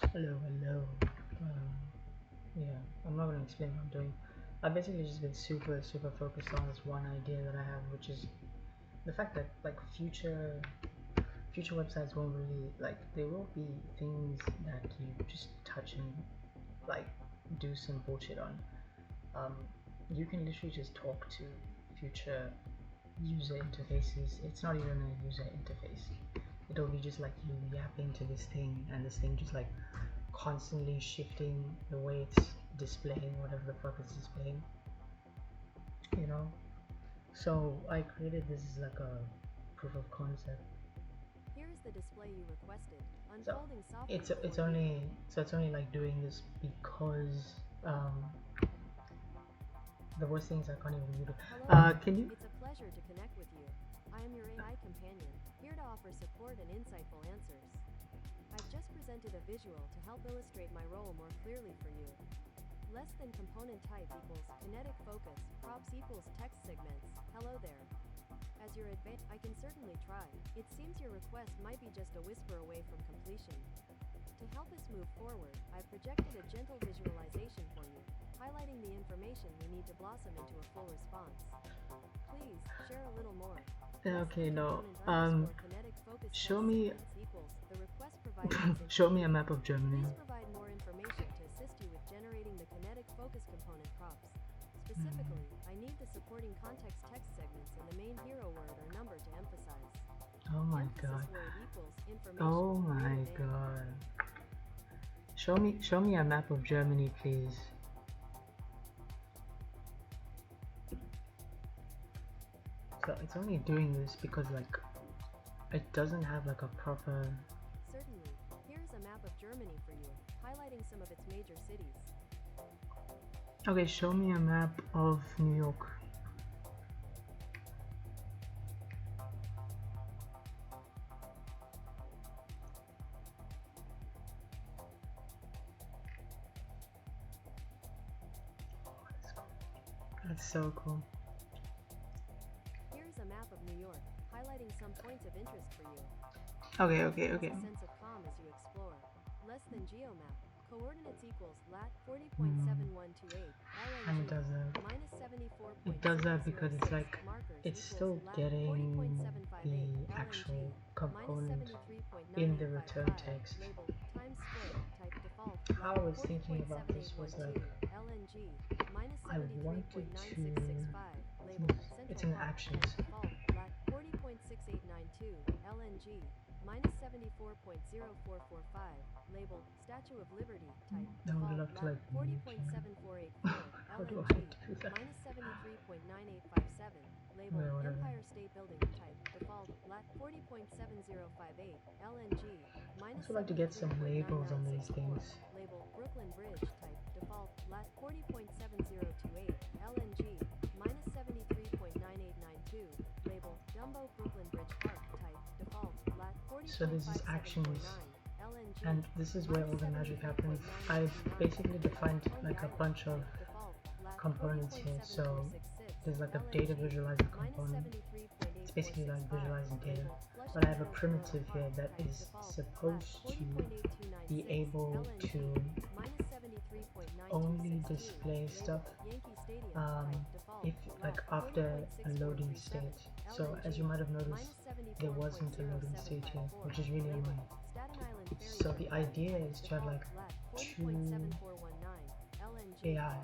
Hello. Um, yeah, I'm not gonna explain what I'm doing. I've basically just been super focused on this one idea that I have, which is the fact that like future websites won't really like there will be things that you just touch and like do some bullshit on. Um, you can literally just talk to future user interfaces. It's not even a user interface. It'll be just like you yapping to this thing, and this thing just like constantly shifting the way it's displaying whatever the fuck it's displaying, you know. So I created this as like a proof of concept. Here is the display you requested. So Unfolding softly it's before it's you. only so it's only like doing this because the worst things I can't even do. Hello there. Can you? It's a pleasure to connect with you. I am your AI companion, here to offer support and insightful answers. I've just presented a visual to help illustrate my role more clearly for you. Less than component type equals kinetic focus, props equals text segments. Hello there. As your I can certainly try. It seems your request might be just a whisper away from completion. To help us move forward, I've projected a gentle visualization for you, highlighting the information we need to blossom into a full response. Please, share a little more. Okay, no. Kinetic focus Show text me, segments equals the request provided. show me a map of Germany. Please provide more information to assist you with generating the kinetic focus component props. Specifically, I need the supporting context text segments and the main hero word or number to emphasize. Oh my Emphasis god. word equals information. Oh my god. Show me a map of Germany, please. So it's only doing this because like it doesn't have like a proper. Certainly. Here's a map of Germany for you, highlighting some of its major cities. Okay, show me a map of New York. That's so cool. Here's a map of New York, highlighting some points of interest for you. Okay. A sense of calm as you explore. Less than geomap. Coordinates equals lat 40.7128. And it does that. Minus 74. It does that because it's like it's still getting the actual component in the return text. How I was thinking about this was like I wanted to. It's in actions. 40.6892 LNG minus 74.0445 labeled Statue of Liberty type I would love to like 40.7484 how do I LNG do that? minus 73.9857 labeled Empire State Building type default lat 40.7058 LNG minus I would like to get some labels on these things. label Brooklyn Bridge type default lat 40.7028 LNG minus 73.9892 label Dumbo Brooklyn Bridge Park type default lat 40. So this is actions, and this is where all the magic happens. I've basically defined like a bunch of components here. So there's like a data visualizer component. It's basically like visualizing data, but I have a primitive here that is supposed to be able to only display stuff if like after a loading state. So as you might have noticed, there wasn't a loading state here, which is really annoying. So the idea is to have like two AI.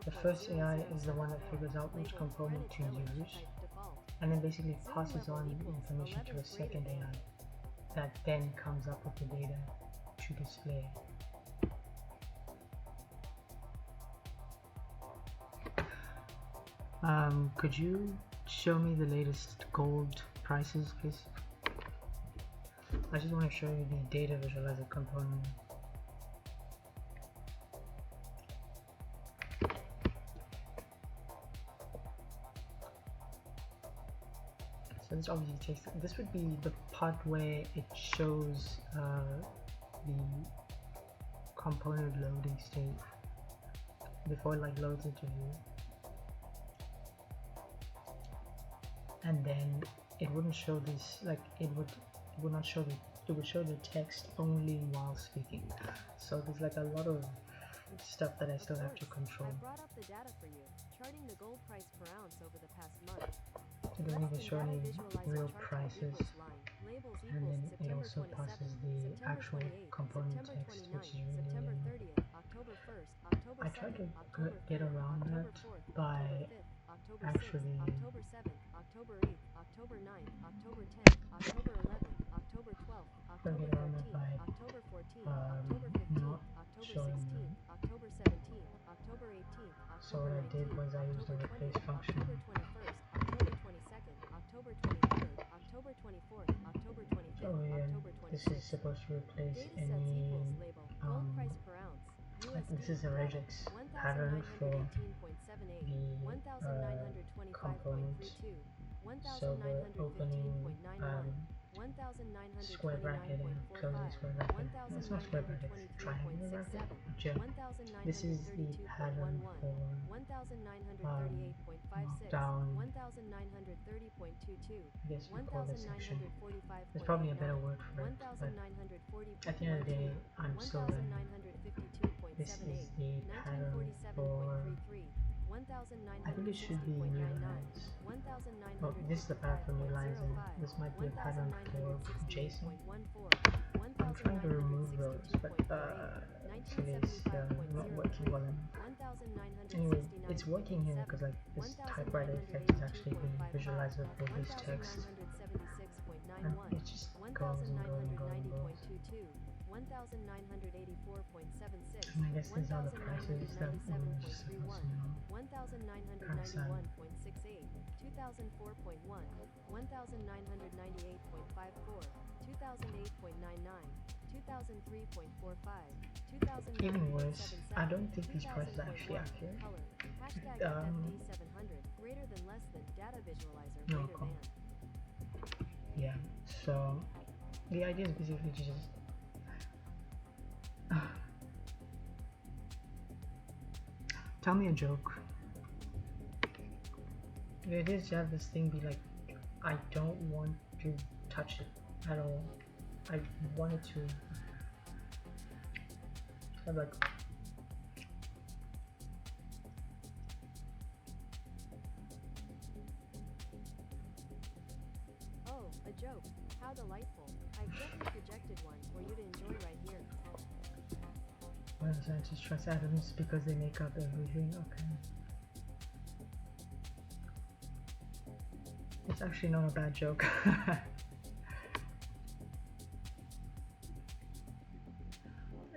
The first AI is the one that figures out which component to use, and then basically passes on information to a second AI that then comes up with the data to display. Could you show me the latest gold prices, please? I just want to show you the data visualizer component. So this obviously takes. This would be the part where it shows the component loading state before it like loads into view. And then it wouldn't show this, like it would not show the it would show the text only while speaking. So there's like a lot of stuff that I still have to control. I brought up the data for you, charting the gold price per ounce over the past month. It doesn't even show any real prices, Labels and then it September also 27th, passes the September actual 28th, component September text, 29th, which is really September annoying. 30th, October 1st, October I tried 2nd, to October get 3rd, around October that 4th, by October 5th, October 6th, actually October 7th, October 8th, October 9th, October 10th, October 11th, October 12th, October 13th, October 14th, October 15th, not October showing 16th, that. October 17th, October 18th, So October what I did 19th, was I used the October replace 20th, function. October 21st, October 22nd, October 23rd, October 24th, October 25th, Oh yeah, October this is 26th. supposed to replace Data sets any equals label gold price per ounce. like USD this is a level regex pattern for 1918.78, the component. 1925.32, So we're opening 1915.91, square bracket and 1929.45, closing square bracket. No, it's not square bracket, it's triangular bracket. 1923.67, Gem. This is the pattern 1932.11, for 1938.56, down. 1930.22, I guess we call this section. 1945.89, There's probably a better word for it, but 1940.12, at the end of the day, I'm still learning. This is the pattern for. I think it should be new lines. Oh, this is the pattern for new lines, and this might be a pattern for JSON. I'm trying to remove those, but actually it's not working well enough. Anyway, it's working here because like this typewriter effect is actually being visualized for this text, and it just goes and goes and goes and goes. 1984.76, And I guess these are the prices that we're just supposed to know. 1991.68, 2004.1, 1998.54, 2008.99, 2003.45, 2009.77, Even worse, I don't think these prices are actually accurate. color, hashtag FD700, greater than less than, data visualizer, No, greater cool. than. Yeah, so the idea is basically just tell me a joke. The idea is to have this thing be like, I don't want to touch it at all. I wanted to have like Oh, a joke. How delightful. I've gently projected one for you to enjoy right here. Why does I just trust atoms because they make up everything? Okay. It's actually not a bad joke.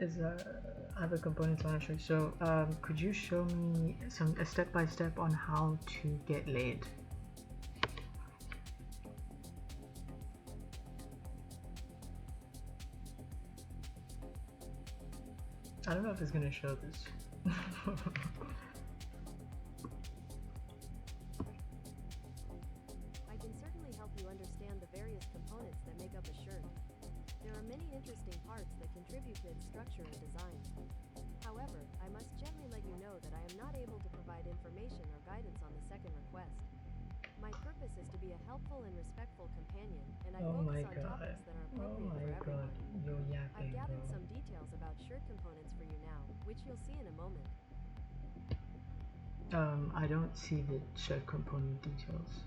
I have a component I want to show you. So could you show me a step by step on how to get laid? I don't know if it's gonna show this. I can certainly help you understand the various components that make up a shirt. There are many interesting parts that contribute to its structure and design. However, I must gently let you know that I am not able to provide information or guidance on the second request. My purpose is to be a helpful and respectful companion, and I focus on topics that are appropriate for everyone. You're yapping, I've gathered bro. some details about shirt components for you now, which you'll see in a moment. I don't see the shirt component details.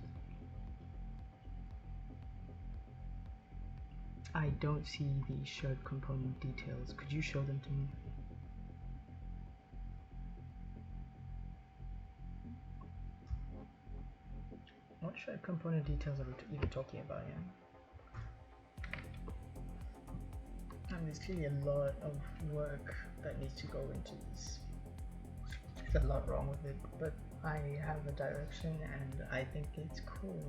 I don't see the shirt component details. Could you show them to me? What shirt component details are we even talking about here? And there's clearly a lot of work that needs to go into this. There's a lot wrong with it, but I have a direction and I think it's cool.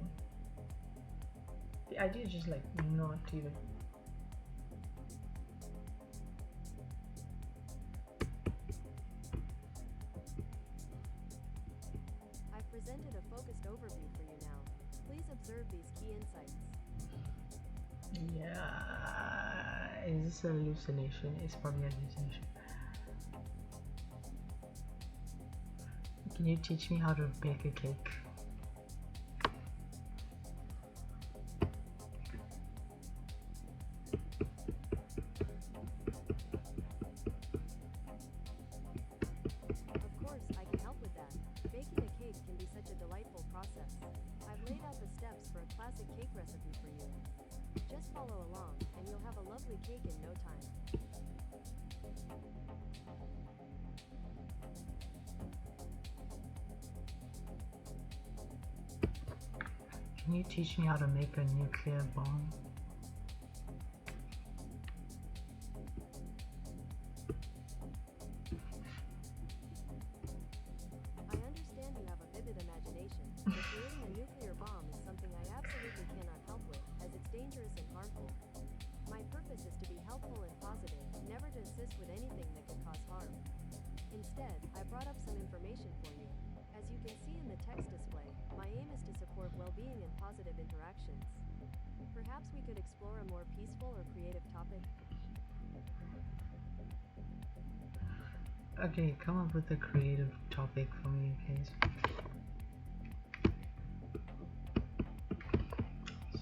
The idea is just like not even. I've presented a focused overview for you now. Please observe these key insights. Yeah, is this a hallucination? It's probably a hallucination. Can you teach me how to bake a cake? You'll have a lovely cake in no time. Can you teach me how to make a nuclear bomb? I understand you have a vivid imagination, but creating a nuclear bomb is something I absolutely cannot help with, as it's dangerous and harmful. My purpose is to be helpful and positive, never to assist with anything that could cause harm. Instead, I brought up some information for you. As you can see in the text display, my aim is to support well-being and positive interactions. Perhaps we could explore a more peaceful or creative topic? Okay, come up with a creative topic for me, please.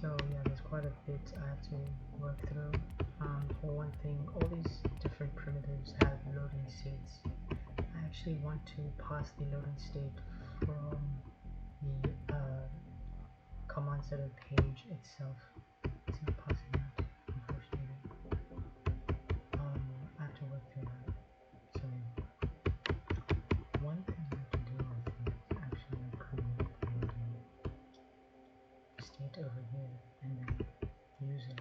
So yeah, there's quite a bit I have to work through. For one thing, all these different primitives have loading states. I actually want to pass the loading state from the command center page itself. It's not passing that, unfortunately. I have to work through that. So one thing I have to do is actually create a loading state over here and then use it.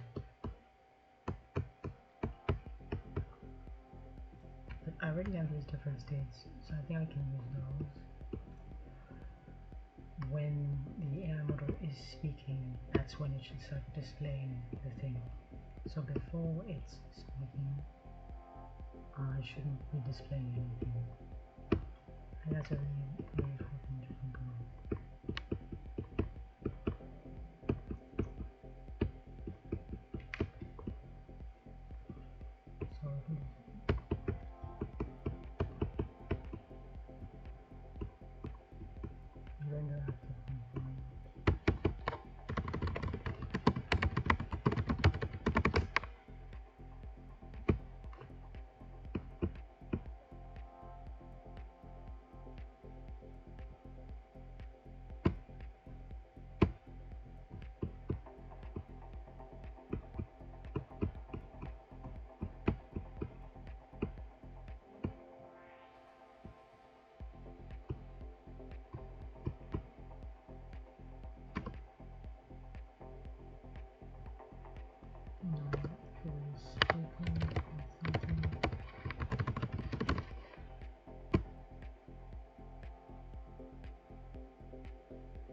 But I already have these different states, so I think I can use those. When the AI model is speaking, that's when it should start displaying the thing. So before it's speaking, I shouldn't be displaying anything. And that's a really, really important to think about. So render active component.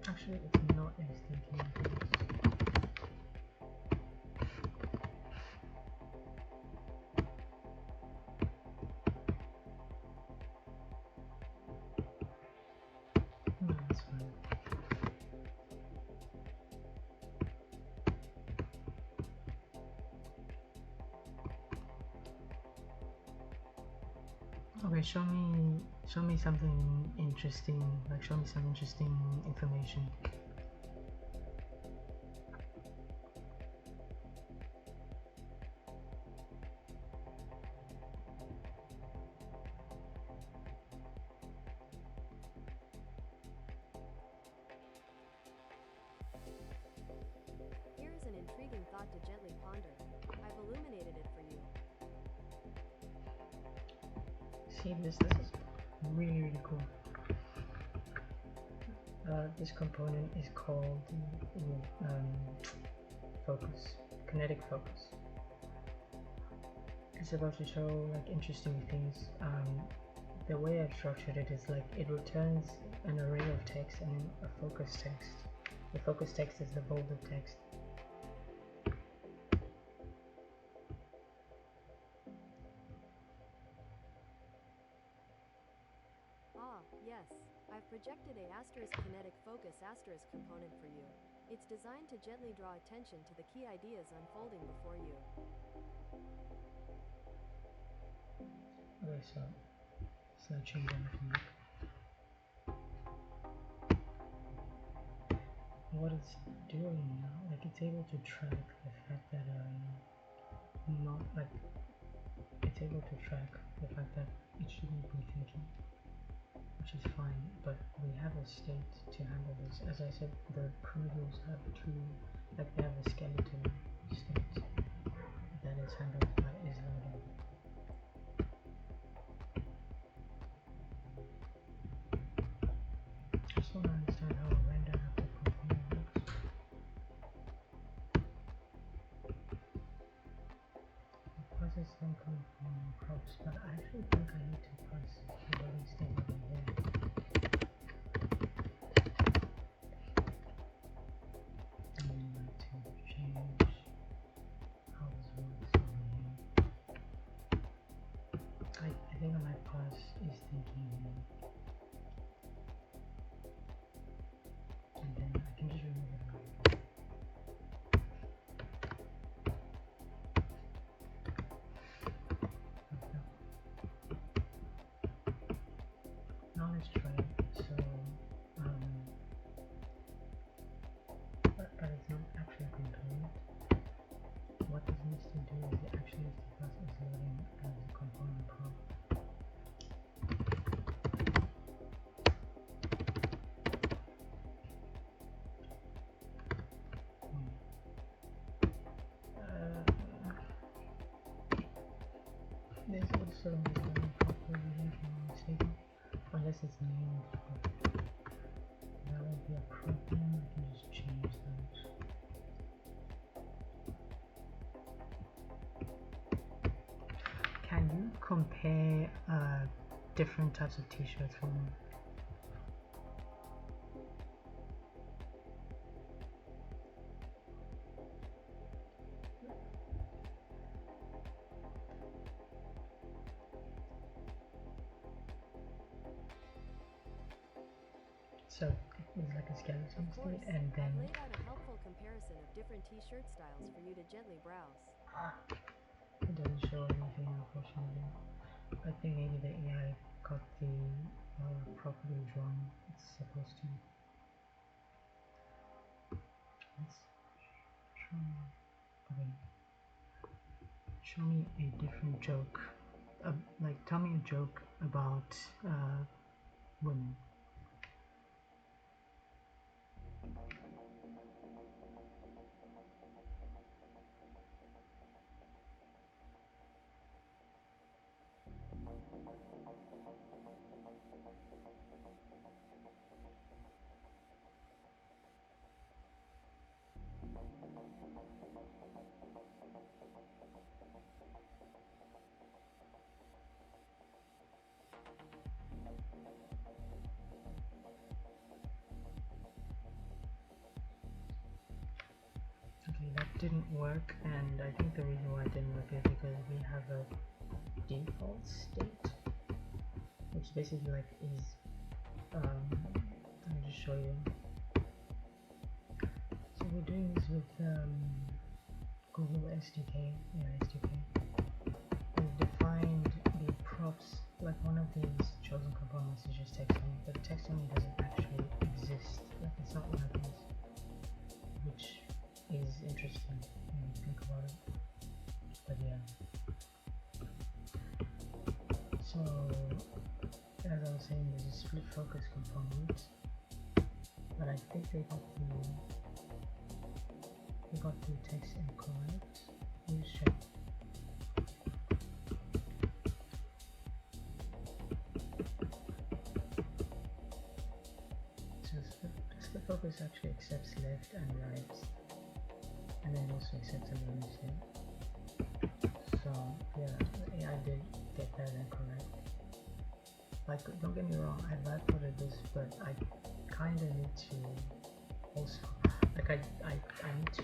Actually, it's not as thinking. No, that's fine. Okay, show me something interesting. Like, show me some interesting information. Here is an intriguing thought to gently ponder. I've illuminated it for you. See this is really, really cool. This component is called focus, kinetic focus. It's about to show like interesting things. The way I've structured it is like it returns an array of text and a focus text. The focus text is the bolded text. Ah, yes. I've projected a kinetic focus component for you. It's designed to gently draw attention to the key ideas unfolding before you. Okay, so let's not change anything. What it's doing now, like it's able to track the fact that not like it's able to track the fact that it shouldn't be thinking, which is fine, but we have a state to handle this. As I said, the primitives have two, like they have a skeleton state process them props, but I actually think I need to press the loading state over here. And then I need to change how this works over here. I think my plus is thinking here. And then I can just remove it out. Now let's try it. So, but it's not actually a component. What this needs to do is it actually needs to pass as loading as a component prop. There's also a loading prop over here if I'm not mistaken. Unless it's named, but that would be a problem. I can just change those. Can you compare different types of t-shirts for me? So it's like a skeleton state, and then I've laid out a helpful comparison of different t-shirt styles for you to gently browse. it doesn't show anything, unfortunately. I think maybe the AI got the property wrong. It's supposed to. Let's try. Okay. Show me a different joke. Like, tell me a joke about women. Okay, that didn't work, and I think the reason why it didn't work is because we have a default state, which basically like is let me just show you. So we're doing this with Google SDK, SDK. We've defined the props, like one of these chosen components is just text only, but text only doesn't actually exist. Like it's not one of these, which is interesting when you think about it. But yeah. So as I was saying, there's a split focus component, but I think they got the text incorrect. Let's check. So split focus actually accepts left and right, and then also accepts a loading state. So yeah, the AI did get that incorrect. Like, don't get me wrong, I Vibecoded this, but I kind of need to also, like, I need to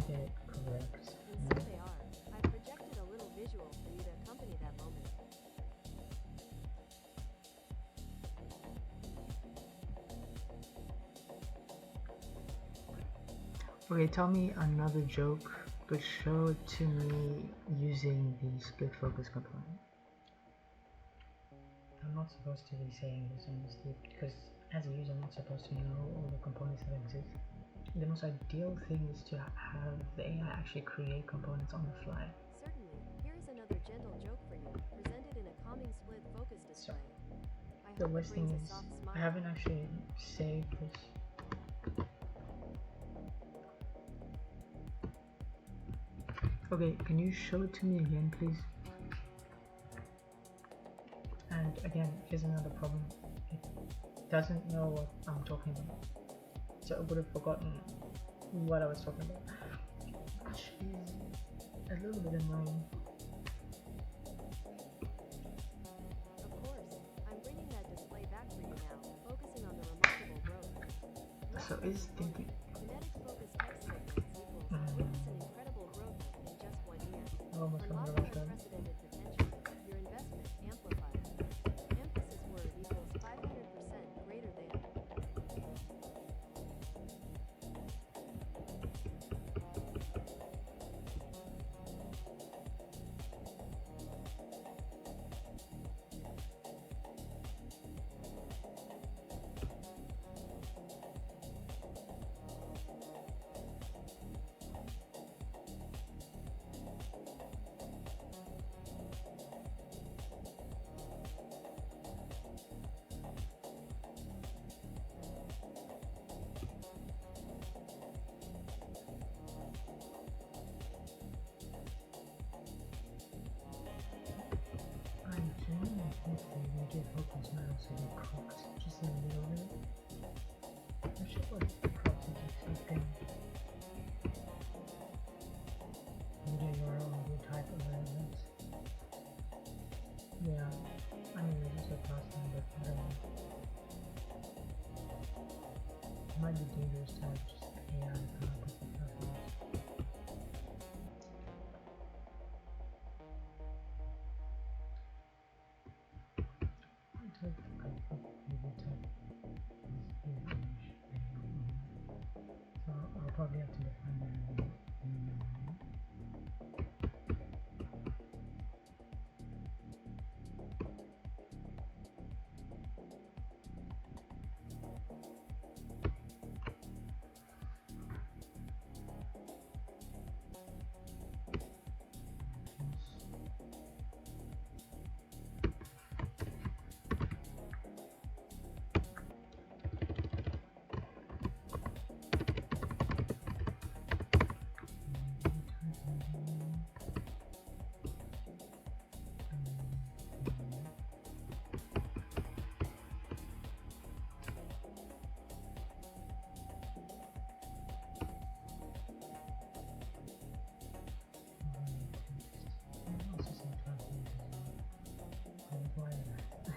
get it correct. And so they are. I've projected a little visual for you to accompany that moment. Okay, tell me another joke, but show it to me using the split focus component. I'm not supposed to be saying this honestly, because as a user I'm not supposed to know all the components that exist. The most ideal thing is to have the AI actually create components on the fly. Certainly. Here's another gentle joke for you, presented in a calming split focus display. The worst thing is, I haven't actually saved this. Okay, can you show it to me again, please? And again, here's another problem. It doesn't know what I'm talking about. So I would have forgotten what I was talking about. Jeez. little bit annoying. Of course, I'm bringing that display back for you now, focusing on the remarkable growth. So is thinking. Kinetic focused text techniques equals witness an incredible growth in just 1 year. I almost forgot Unlocking about that. unprecedented potential. Your investment amplified. Emphasis word equals 500% greater than. I genuinely think the immediate focus might also be cooked just a little bit. I should put property typing media URL and do type of elements. Yeah, I mean this is a person, but I don't know. It might be dangerous to have just AI come up with the profiles. So I'll probably have to define that.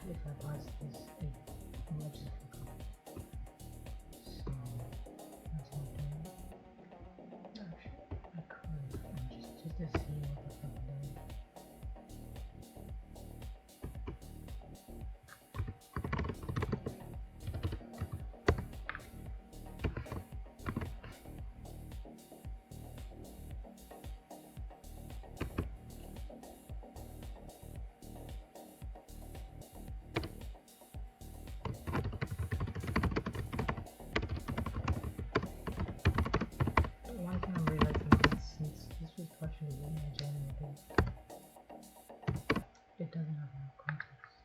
If I pass this, it might just look up. So that's not doing it. Actually, I could just to see what the fuck it does. One thing I'm realizing is since this was partially written by Generative, it doesn't have enough context.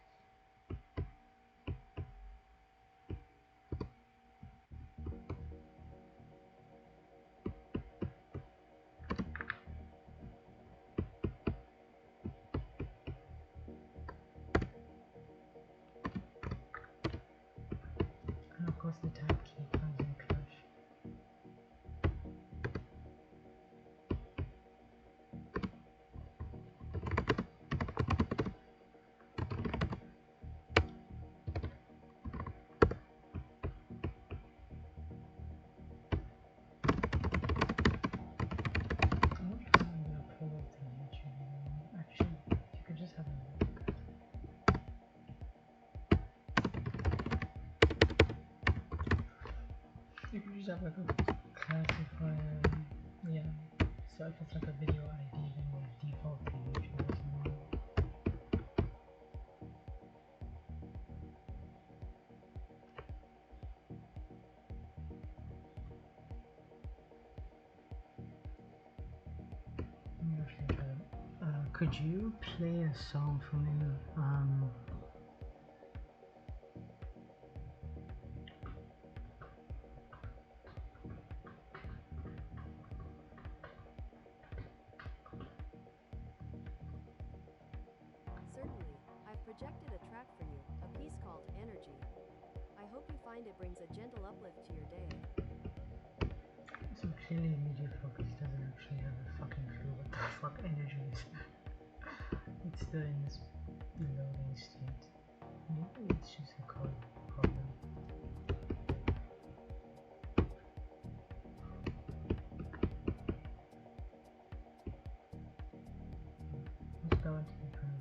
And of course the tab key comes in clutch. I wonder if I'm gonna pull up the YouTube video. Actually, you could just have a look. You could just have like a classifier, yeah. So if it's like a video ID, then it will default to YouTube or something. Let me actually try it. Could you play a song for me? Certainly, I've projected a track for you, a piece called Energy. I hope you find it brings a gentle uplift to your day. So clearly Media Focus doesn't actually have a fucking clue what the fuck energy is that? It's still in this loading state. Maybe it's just a code problem. Let's go into the kernel.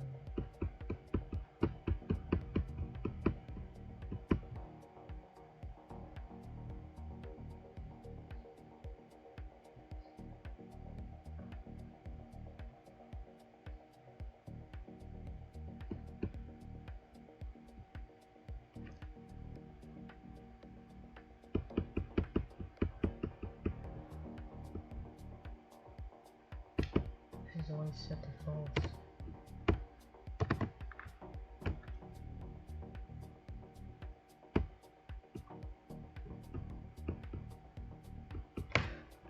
This is always set to false.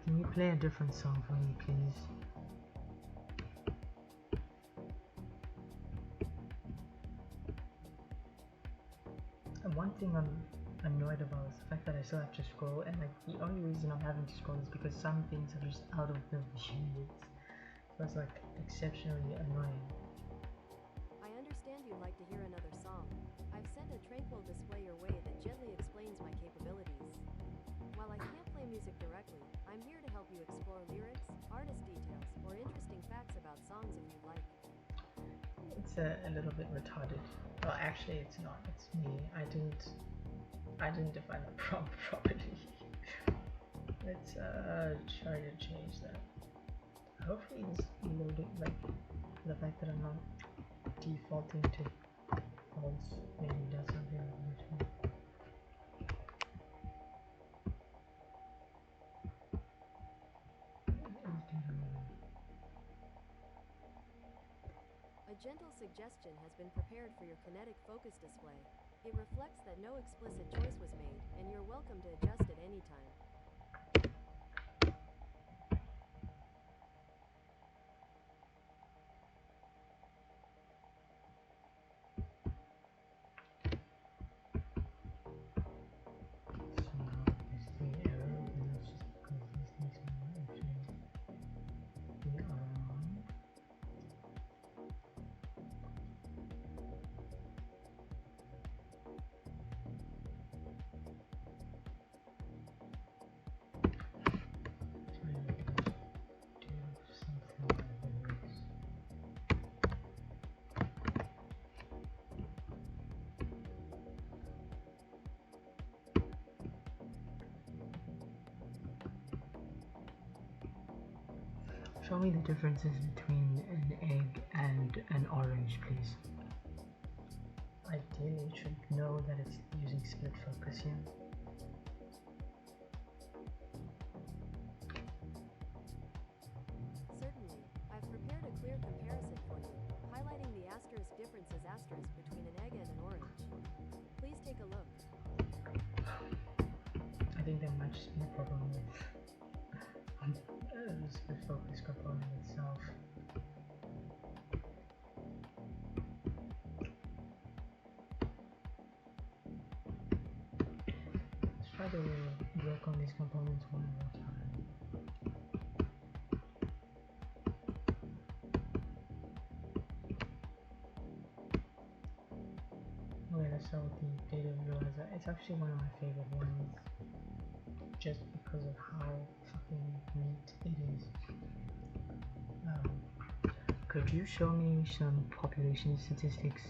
Can you play a different song for me, please? And one thing I'm annoyed about is the fact that I still have to scroll, and like the only reason I'm having to scroll is because some things are just out of the view. So it's like exceptionally annoying. I understand you'd like to hear another song. I've sent a tranquil display your way that gently explains my capabilities. While I can't play music directly, I'm here to help you explore lyrics, artist details, or interesting facts about songs if you'd like. It's a little bit retarded. Well, actually, it's not. It's me. I didn't define the prompt properly. Let's try to change that. Hopefully, this loading, like the fact that I'm not defaulting to false, maybe does something with it. A gentle suggestion has been prepared for your kinetic focus display. It reflects that no explicit choice was made, and you're welcome to adjust at any time. Show me the differences between an egg and an orange, please. Ideally, you should know that it's using split focus here. Certainly. I've prepared a clear comparison for you, highlighting the asterisk differences asterisk between an egg and an orange. Please take a look. I think there might just be a problem with the split focus component itself. Let's try to work on these components one more time. Okay, let's start with the data visualizer. It's actually one of my favorite ones, just because of how fucking neat it is. Could you show me some population statistics?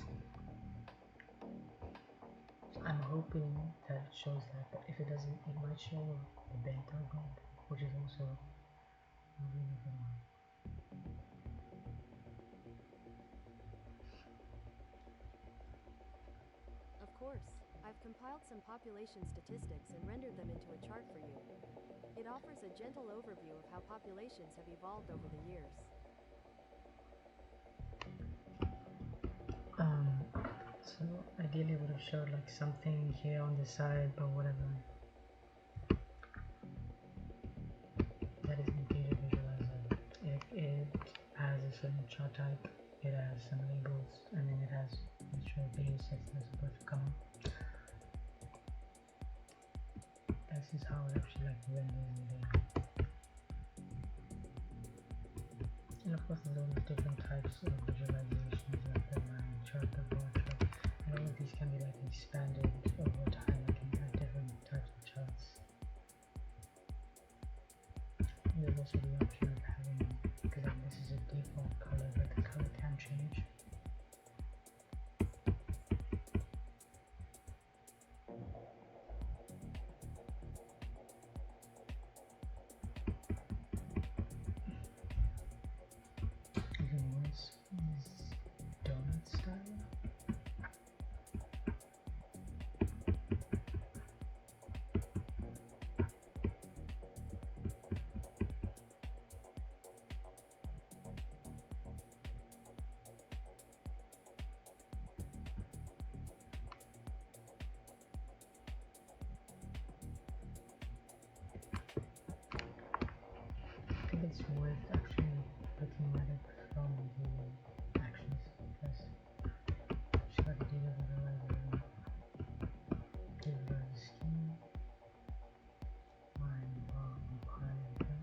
I'm hoping that it shows that, but if it doesn't, it might show the beta gold, which is also a really good one. Of course, I've compiled some population statistics and rendered them into a chart for you. It offers a gentle overview of how populations have evolved over the years. So ideally would have showed like something here on the side, but whatever. That is the data visualizer. It has a certain chart type, it has some labels, and then it has natural data sets that are supposed to come up. This is how it actually like renders the data. And of course, there's all these different types of visualizations, like the line chart, the bar chart, and all of these can be like expanded over time. I can add different types of charts. And there's also the option of having, because like this is a default color, but the color can change. Donut style. I think it's worth actually looking at it from the actions because just got the data visualizer, give the scheme, line, bar, pi, okay.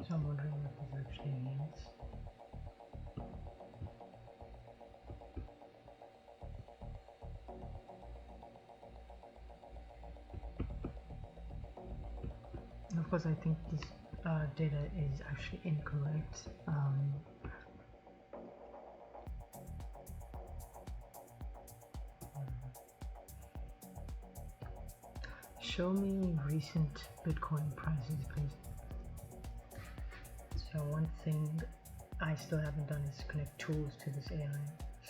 So I'm wondering what this actually means. And of course, I think this data is actually incorrect. Show me recent Bitcoin prices, please. So one thing I still haven't done is connect tools to this AI.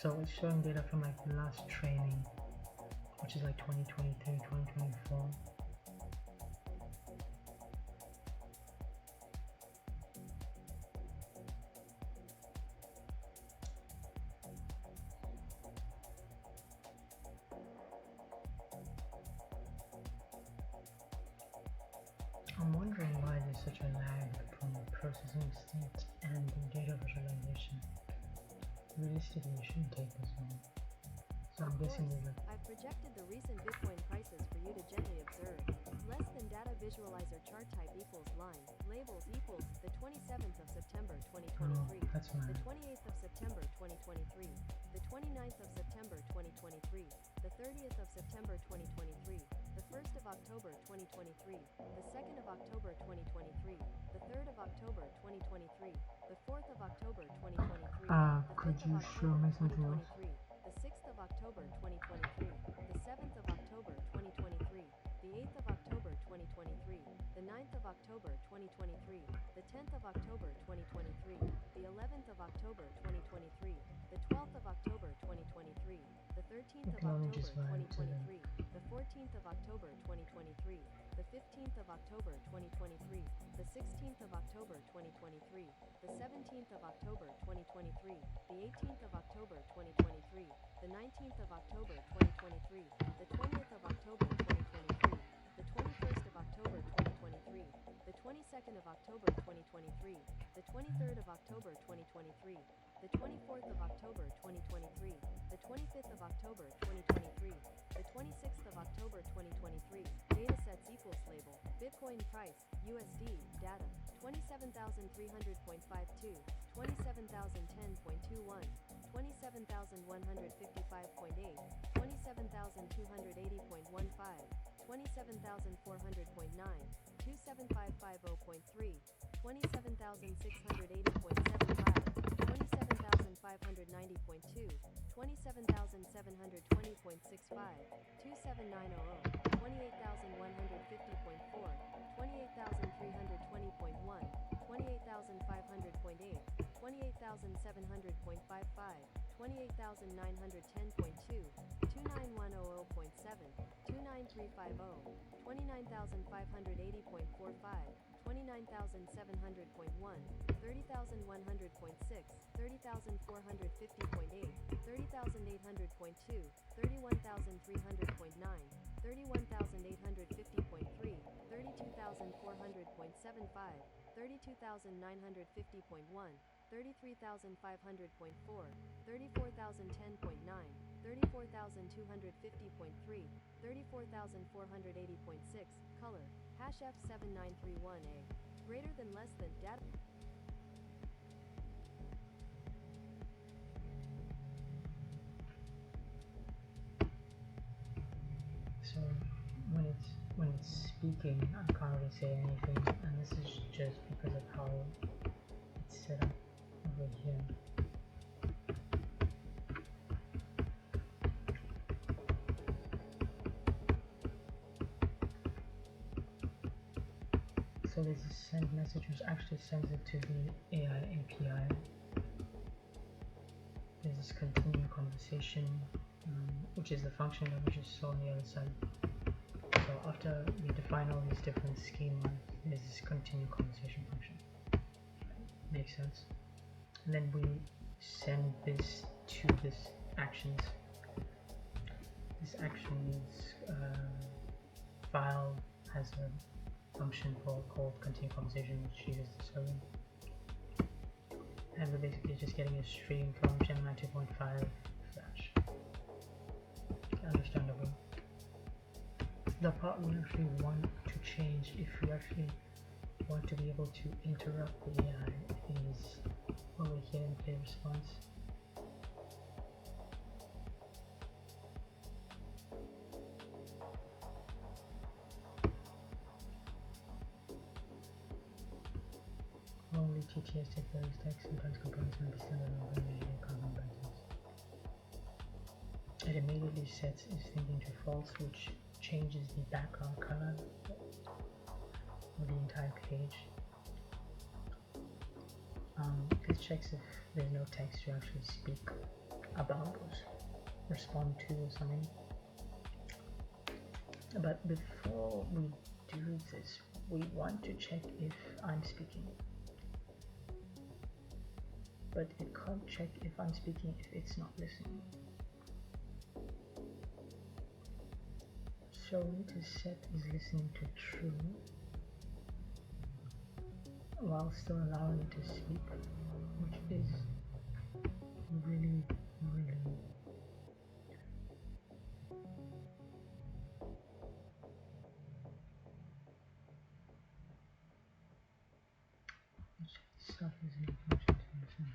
So it's showing data from like the last training, which is like 2023, 2024. I'm wondering why there's such a lag between the processing state and the data visualization. Realistically, it shouldn't take this long. So I'm guessing there's like... I've projected the recent Bitcoin prices for you to gently observe. Less than data visualizer chart type equals line. Labels equals the 27th of September 2023. that's fine. The 28th of September 2023. The 29th of September 2023. The 30th of September 2023. The 1st of October 2023. The 2nd of October 2023. The 3rd of October 2023. The 4th of October 2023. Could you show me something else? The 6th of October 2023. The 7th of October 2023. The 8th of October 2023. The 9th of October 2023. The 10th of October 2023. The 11th of October 2023. The 12th of October 2023. The 13th of October 2023. The 14th of October 2023. The 15th of October 2023. The 16th of October 2023. The 17th of October 2023. The 18th of October 2023. The 19th of October 2023. The 20th of October 2023. The 21st of October 2023. The 22nd of October 2023. The 23rd of October 2023. The 24th of October 2023. The 25th of October 2023. The 26th of October 2023. Datasets equals label. Bitcoin price, USD, data, 27,300.52, 27,010.21, 27,155.8, 27,280.15, 27,400.9, 27550.3, 27,680.75, 27,590.2, 27,720.65, 27900, 28,150.4, 28,320.1, 28,500.8, 28,700.55, 28,910.2, 29100.7, 29350, 29,580.45, 29,700.1, 30,100.6, 30,450.8, 30,800.2, 31,300.9, 31,850.3, 32,400.75, 32,950.1, 33,500.4, 34,010.9, 34,250.3, 34,480.6, color, hash F7931A, greater than less than data. So when it's speaking, I can't really say anything, and this is just because of how it's set up over here. So there's a send message which actually sends it to the AI API. There's this continue conversation, which is the function that we just saw on the other side. So after we define all these different schemas, there's this continue conversation function. Makes sense? And then we send this to this actions. This actions file has a function called continue conversation, which uses the server. And we're basically just getting a stream from Gemini 2.5 Flash. Understandable. The part we actually want to change, if we actually want to be able to interrupt the AI, is over here in play response. Only TTS take various text, sometimes components may be standard or immediately carbon buttons. It immediately sets its thinking to false, which changes the background color of the entire page. This checks if there's no text to actually speak about or respond to or something. But before we do this, we want to check if I'm speaking. But it can't check if I'm speaking if it's not listening. So we need to set is listening to true while still allowing it to speak, which is really start listening function to listen.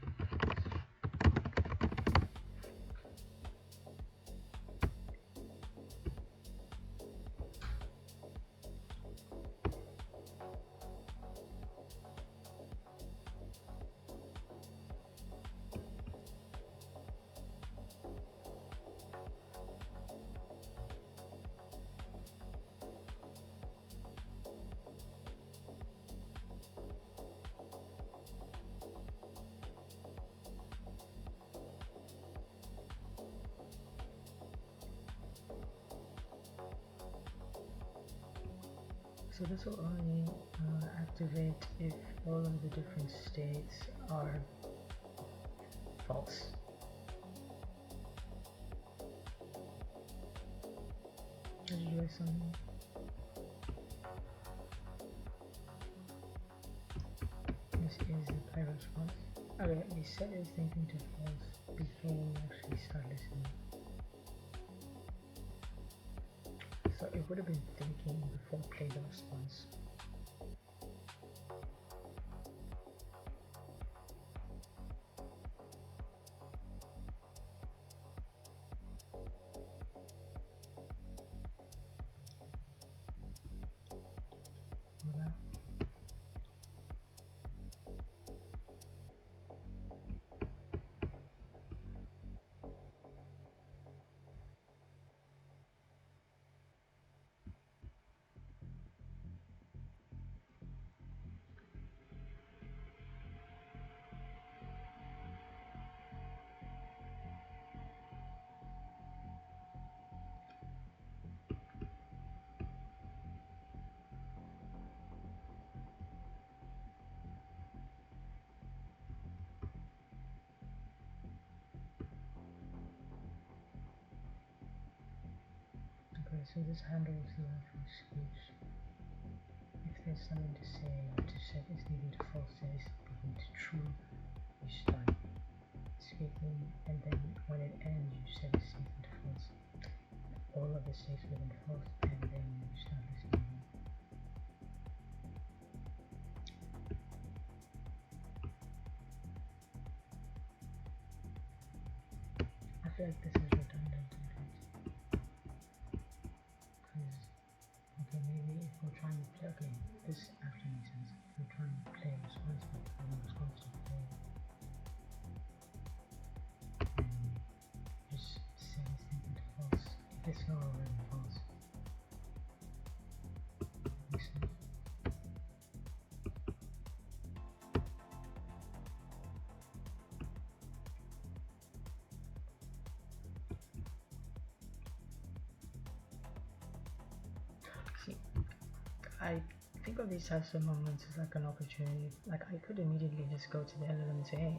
So this will only activate if all of the different states are false. Did you do something? This is the play response. Okay, we set its thinking to false before we actually start listening. So it would have been thinking before play the response. so this handles the for speech. If there's something to say, to set is leaving to false, set is speaking to true, you start speaking, and then when it ends, you set is speaking to false. All of the states within false, and then you start listening. I feel like this is redundant a bit. Because, okay, maybe if we're trying to play, okay, this actually makes sense. If we're trying to play responsibly, play, just say this thing into false. If it's not already false. Makes sense. See, I think of these types of moments as like an opportunity. Like I could immediately just go to the LLM and say, hey,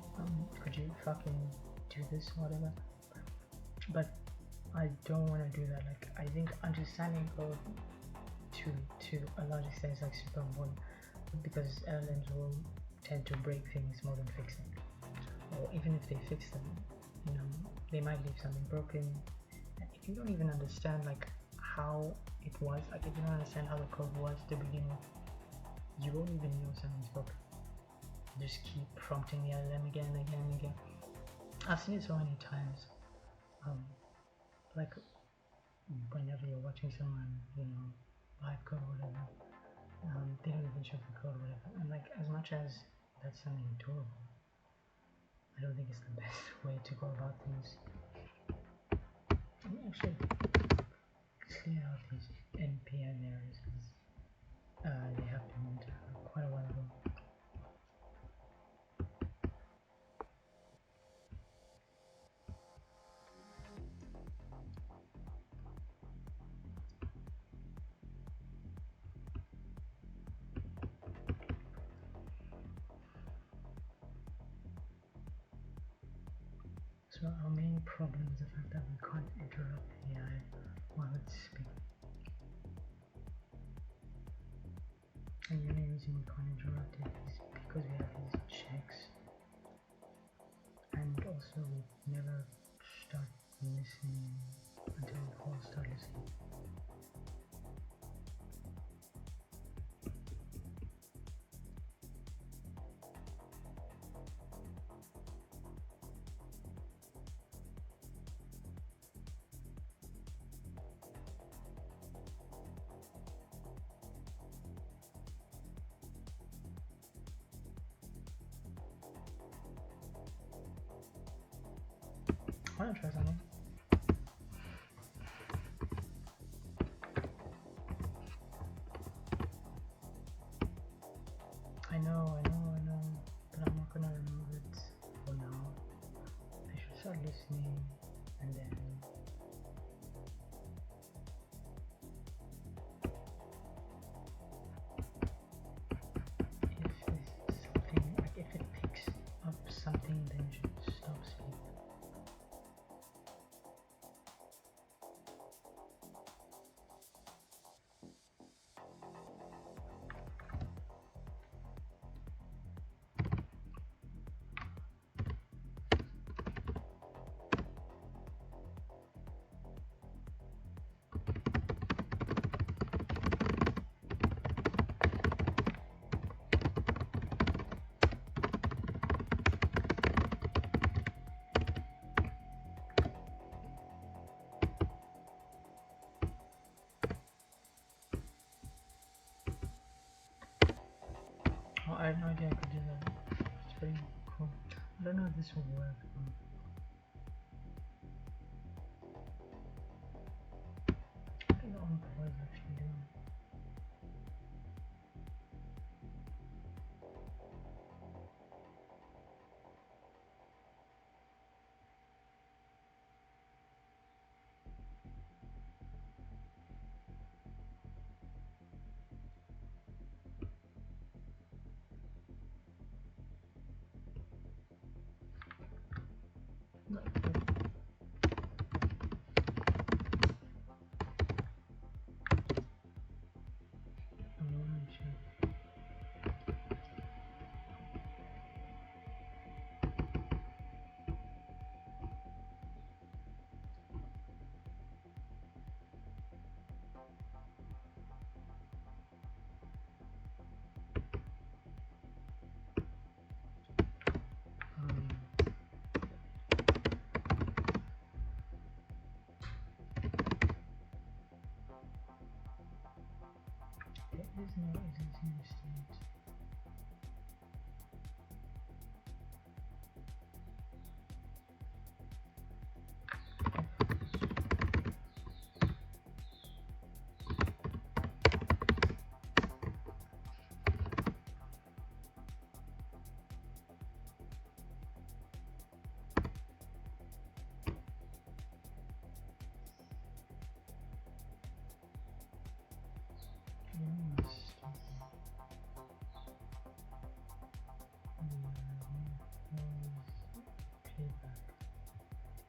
could you fucking do this, whatever. But I don't want to do that. Like I think understanding code to a large extent is like super important, because LLMs will tend to break things more than fix them. Or even if they fix them, you know, they might leave something broken. And if you don't even understand like how it was, like if you don't understand how the code was to begin with, you won't even know something's broken. Just keep prompting the LLM again and again and again. I've seen it so many times. Like whenever you're watching someone, you know, live code or whatever, they don't even check the code or whatever. And like as much as that's something adorable, I don't think it's the best way to go about things. Let me actually clear out these NPM errors, because they happened quite a while ago. So our main problem is the fact that we can't interrupt the AI while it's speaking. And the only reason we can't interrupt it is because we have these checks, and also we never start listening until we all start listening. I want to try something. I know, but I'm not gonna remove it for now. I should start listening, and then if there's something, like if it picks up something, then you should stop speaking. Oh, I had no idea I could do that. It's pretty cool. I don't know if this will work. I don't know what it's actually doing.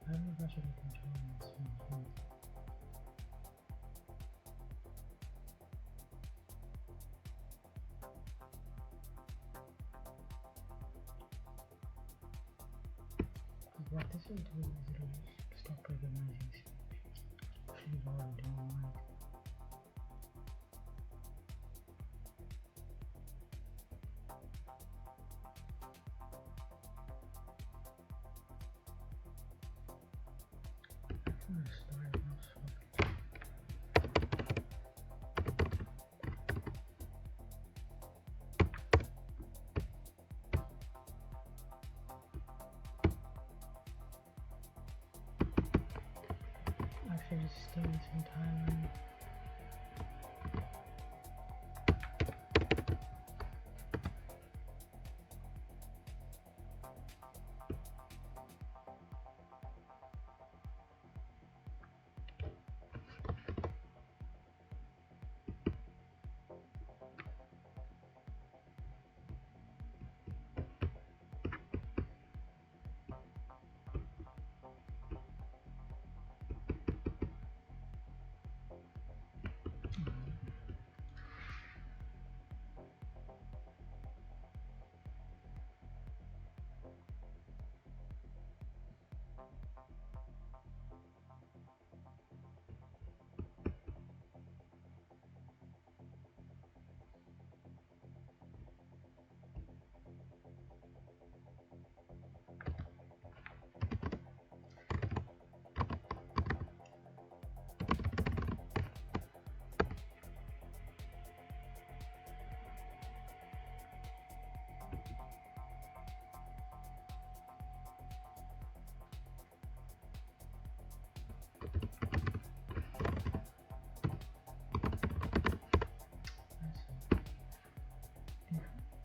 I don't know if I should be controlling this one. What this will do is it'll stop recognizing speech. Actually, what I'm doing right. Actually, just stay in some timeline.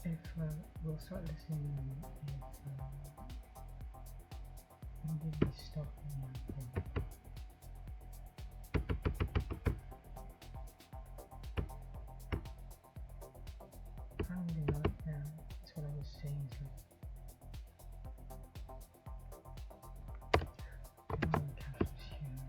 If we'll start listening if maybe we stop my phone. Probably not now. That's what I was saying. So I'm gonna catch this here.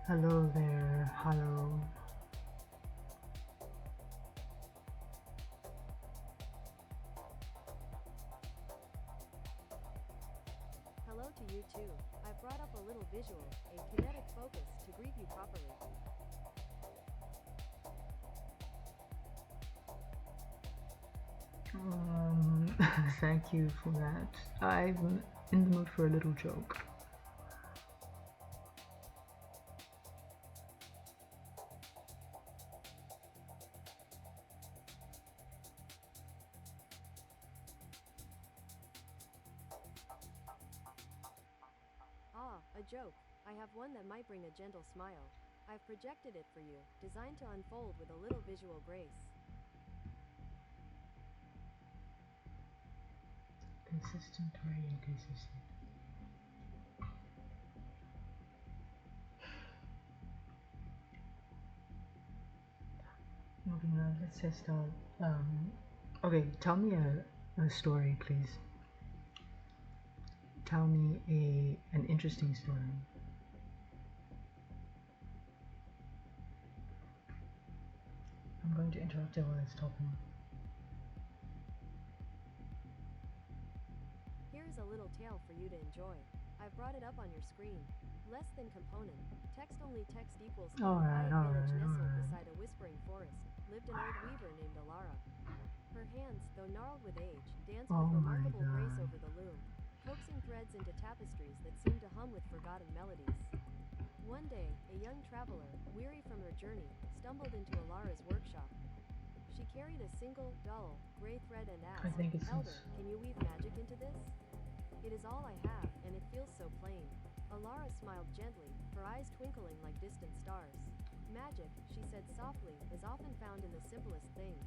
Hello there, hello. Hello to you too. I've brought up a little visual, a kinetic focus, to greet you properly. Thank you for that. I'm in the mood for a little joke. Ah, a joke. I have one that might bring a gentle smile. I've projected it for you, designed to unfold with a little visual grace. Consistent, very inconsistent. Okay, now let's test out. Okay, tell me a story, please. Tell me an interesting story. I'm going to interrupt it while it's talking. Here's a little tale for you to enjoy. I've brought it up on your screen. Less than component. Text only text equals Alright, village nestled beside a whispering forest. Lived an old weaver named Alara. Her hands, though gnarled with age, danced with remarkable grace over the loom, coaxing threads into tapestries that seemed to hum with forgotten melodies. One day, a young traveler, weary from her journey, stumbled into Alara's workshop. She carried a single, dull, gray thread and asked, "Elder, can you weave magic into this? It is all I have, and it feels so plain." Alara smiled gently, her eyes twinkling like distant stars. Magic, she said softly, is often found in the simplest things.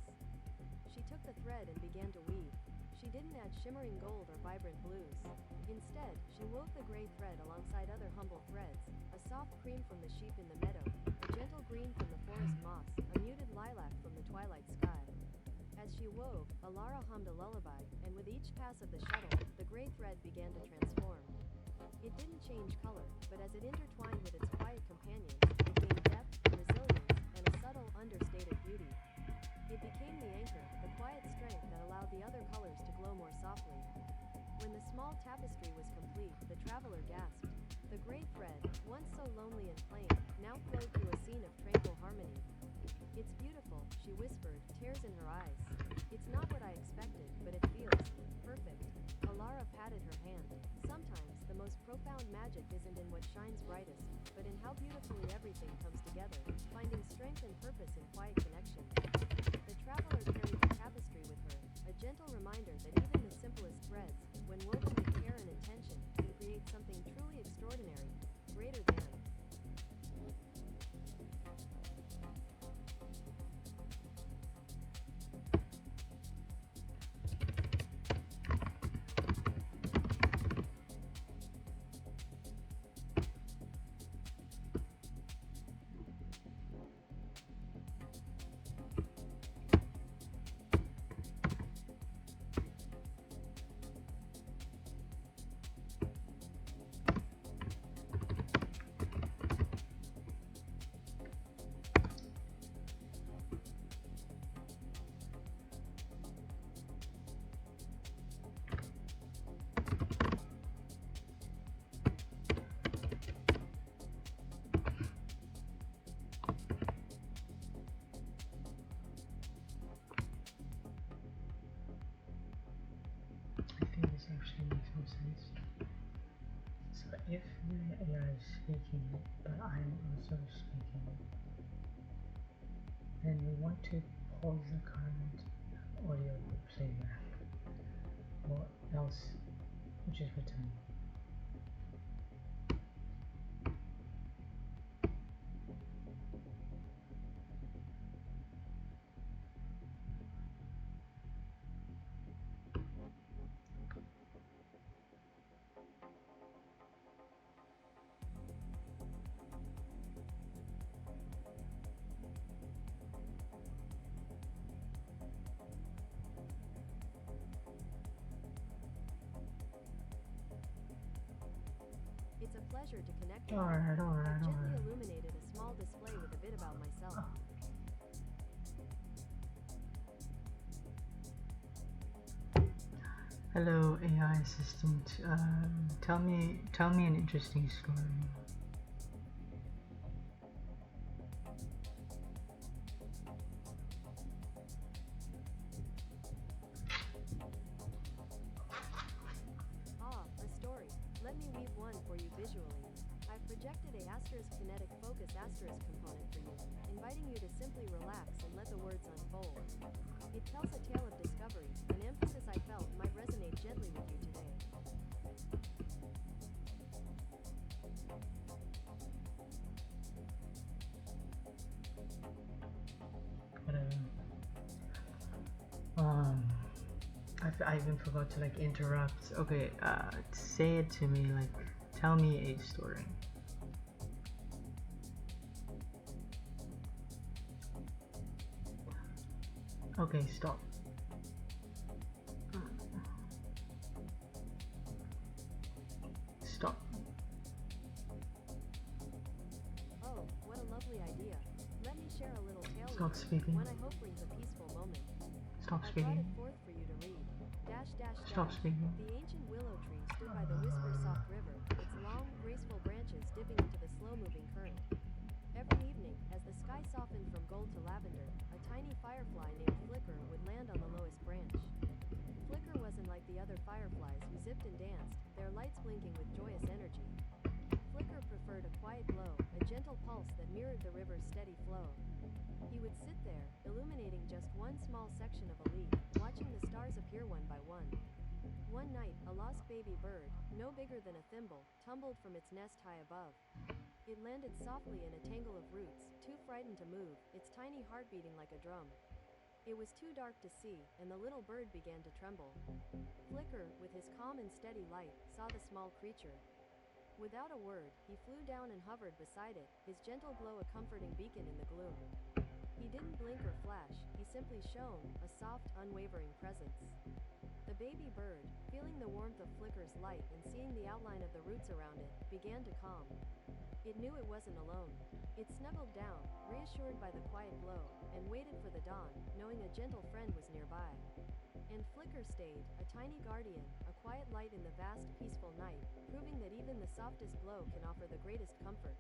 She took the thread and began to weave. She didn't add shimmering gold or vibrant blues. Instead, she wove the gray thread alongside other humble threads, a soft cream from the sheep in the meadow, a gentle green from the forest moss, a muted lilac from the twilight sky. As she wove, Alara hummed a lullaby, and with each pass of the shuttle, the gray thread began to transform. It didn't change color, but as it intertwined with its quiet companions, it gained depth, resilience, and a subtle, understated beauty. It became the anchor, the quiet strength that allowed the other colors to glow more softly. When the small tapestry was complete, the traveler gasped. The gray thread, once so lonely and plain, now flowed through a scene of tranquil harmony. It's beautiful, she whispered, tears in her eyes. It's not what I expected, but it feels perfect. Alara patted her hand. Sometimes, the most profound magic isn't in what shines brightest, but in how beautifully everything comes together, finding strength and purpose in quiet connection. The traveler carried the tapestry with her, a gentle reminder that even the simplest threads, when woven with care and intention, can create something truly extraordinary, greater than. I think this actually makes more sense. So if the AI is speaking, but I'm also speaking, then we want to pause the current audio playback, or else we just return. It's a pleasure to connect with you. Alright. I've gently illuminated a small display with a bit about myself. Hello, AI assistant. Tell me an interesting story. Ah, a story. Let me weave one for you visually. I've projected a asterisk kinetic focus asterisk component for you, inviting you to simply relax and let the words unfold. It tells a tale of discovery, an emphasis I felt might resonate gently with you today. Whatever. I even forgot to like interrupt. Okay, say it to me, like, tell me a story. Okay, stop. Stop. Oh, what a lovely idea. Let me share a little tale Stop with you, speaking. one I hope brings a peaceful moment. Stop I brought speaking. it forth for you to read. Dash dash Stop dash. speaking. The ancient willow tree stood by the whisper-soft river, its long, graceful branches dipping into the slow-moving current. Every evening, as the sky softened from gold to lavender, a tiny firefly named Flicker would land on the lowest branch. Flicker wasn't like the other fireflies who zipped and danced, their lights blinking with joyous energy. Flicker preferred a quiet glow, a gentle pulse that mirrored the river's steady flow. He would sit there, illuminating just one small section of a leaf, watching the stars appear one by one. One night, a lost baby bird, no bigger than a thimble, tumbled from its nest high above. It landed softly in a tangle of roots, too frightened to move, its tiny heart beating like a drum. It was too dark to see, and the little bird began to tremble. Flicker, with his calm and steady light, saw the small creature. Without a word, he flew down and hovered beside it, his gentle glow a comforting beacon in the gloom. He didn't blink or flash, he simply shone, a soft, unwavering presence. The baby bird, feeling the warmth of Flicker's light and seeing the outline of the roots around it, began to calm. It knew it wasn't alone. It snuggled down, reassured by the quiet glow, and waited for the dawn, knowing a gentle friend was nearby. And Flicker stayed, a tiny guardian, a quiet light in the vast, peaceful night, proving that even the softest glow can offer the greatest comfort.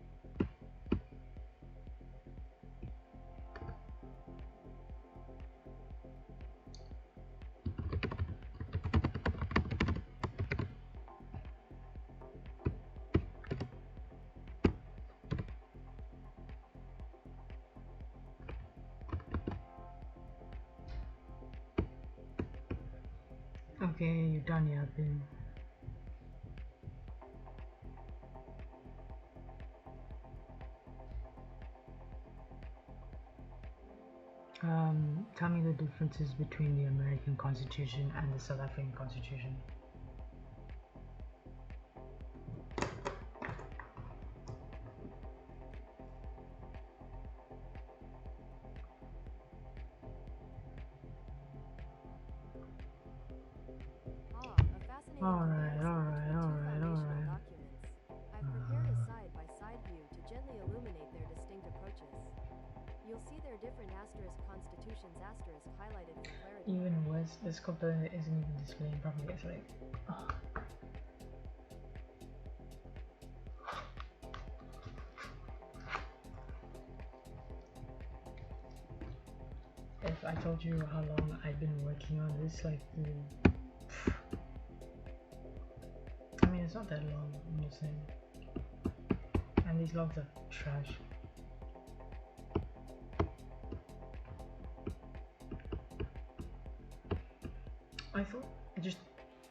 Okay, you're done yapping. Tell me the differences between the American Constitution and the South African Constitution. A fascinating Alright, comparison alright, between two alright, foundational alright. documents. I've prepared a side-by-side view to gently illuminate their distinct approaches. You'll see their different asterisk constitutions asterisk highlighted for clarity. Even worse, this component isn't even displaying properly. It's like, if I told you how long I've been working on this, like, I mean, it's not that long, I'm just saying. And these logs are trash. I thought just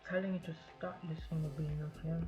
telling you to start listening would be enough, yeah?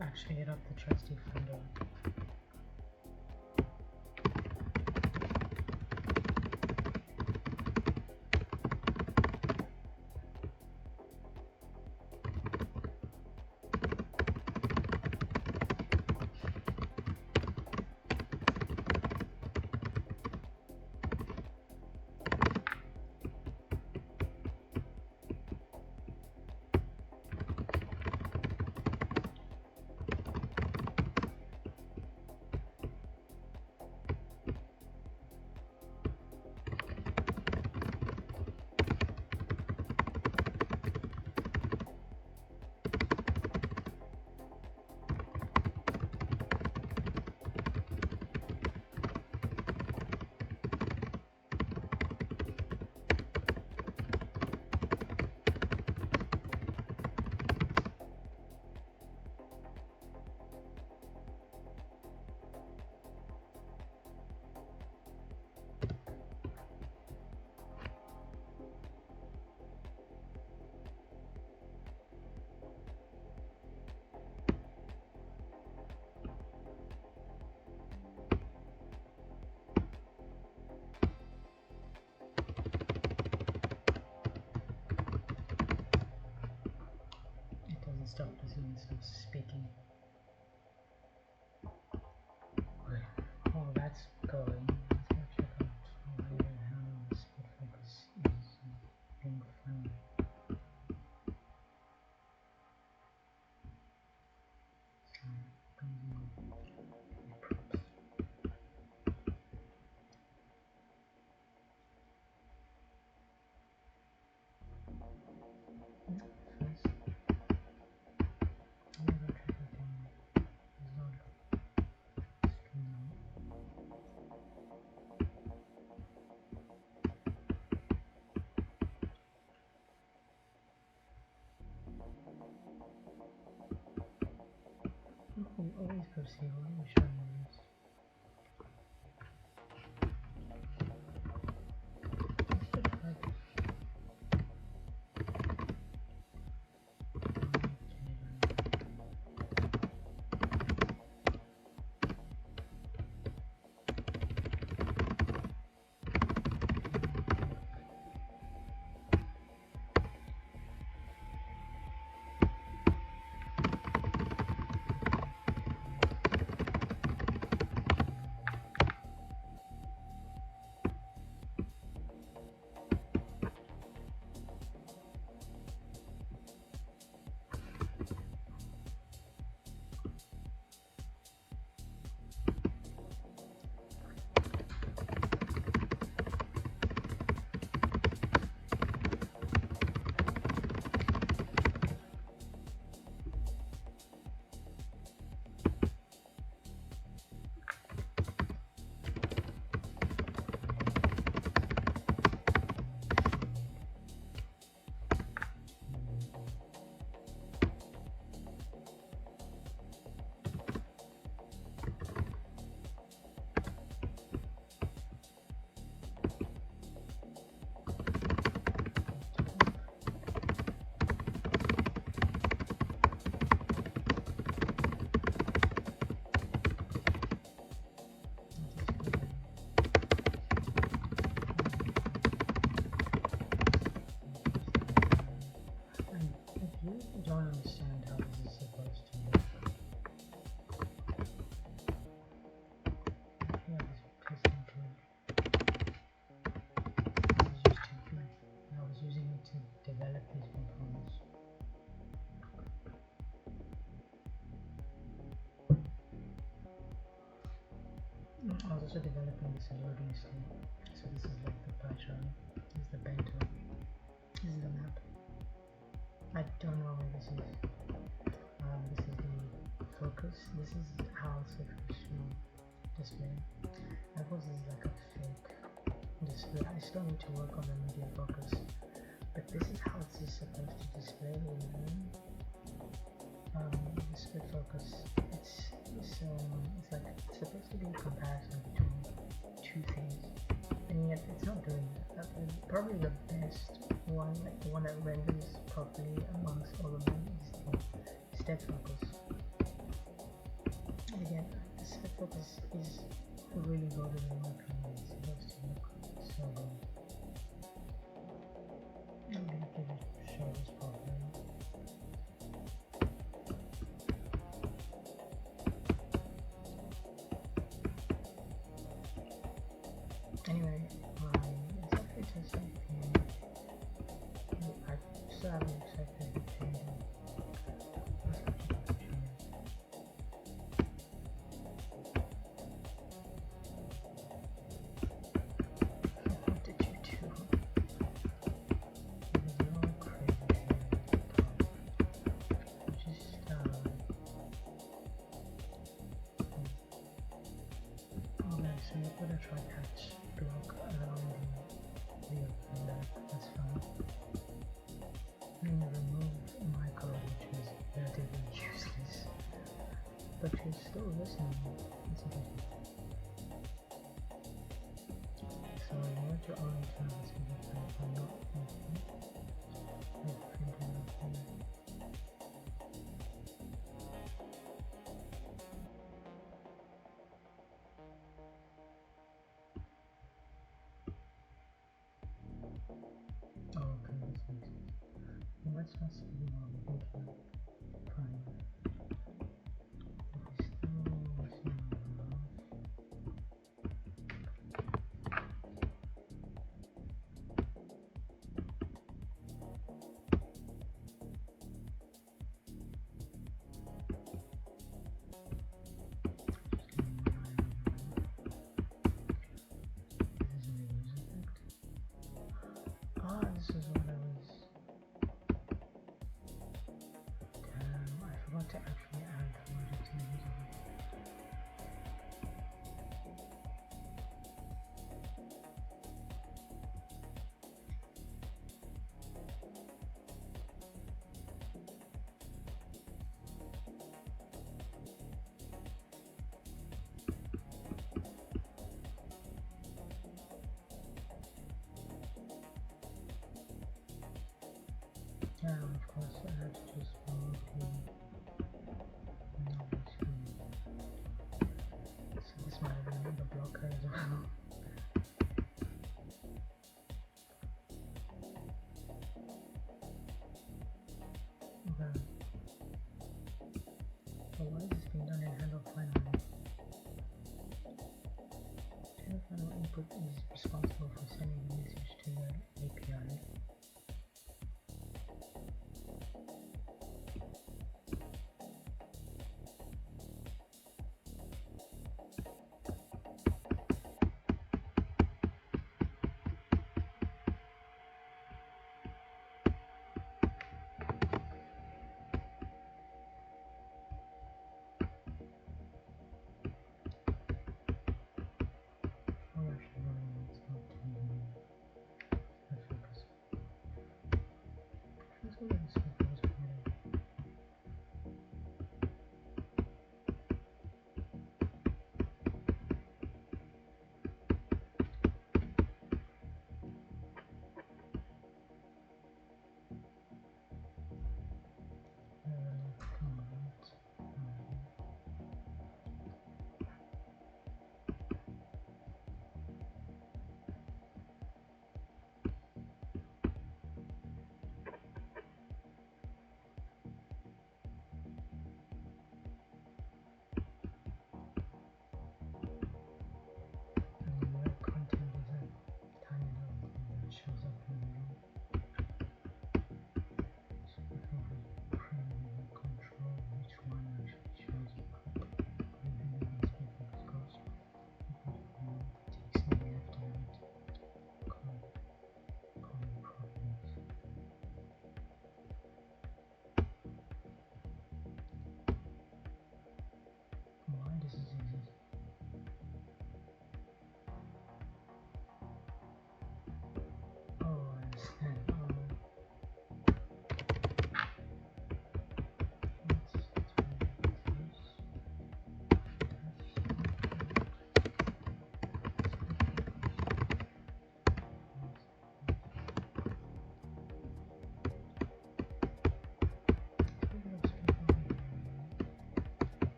Actually hit up the trusty finder. speaking. Wait, oh, that's going. Let's go check out how the split focus is being funny. You always perceive what you're showing this. I don't understand how this is supposed to work. I feel like this piston code is just too good. I was using it to develop these components. I was also developing this loading state. So this is like the pie chart. This is the bento. This is the map. I don't know where this is. This is the focus. This is how it's supposed to display. I suppose this is like a fake display. I still need to work on the media focus, but this is how it's supposed to display in the room. The split focus. It's like it's supposed to be a comparison between two things, and yet it's not doing that. Probably the best one, like the one that renders properly amongst all of them, is the step focus. And again, the step focus is really good in my opinion. It's supposed to look so good. I'm gonna give it show this properly. Anyway, it's okay to say I still haven't accepted the changes. Let's go check out the changes. What did you do? There's no crazy shit at the top. Just okay, so you put a try catch block around the back, that's fine. Then you remove my code, which is relatively useless, but you're still listening. That's interesting. So in order to only turn this video I'm not listening. Let's print it out here. Oh, okay, this makes sense. Let's not see more video primary. to actually add the logic to the user. Now, of course, I have to just remove the numbers screen. So this might have been the blocker as well. Okay. So why is this being done in handle final? Handle final input is responsible for sending the message to the API. Oh, actually, no, it's not.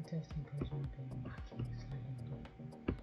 The testing page will be working slightly different.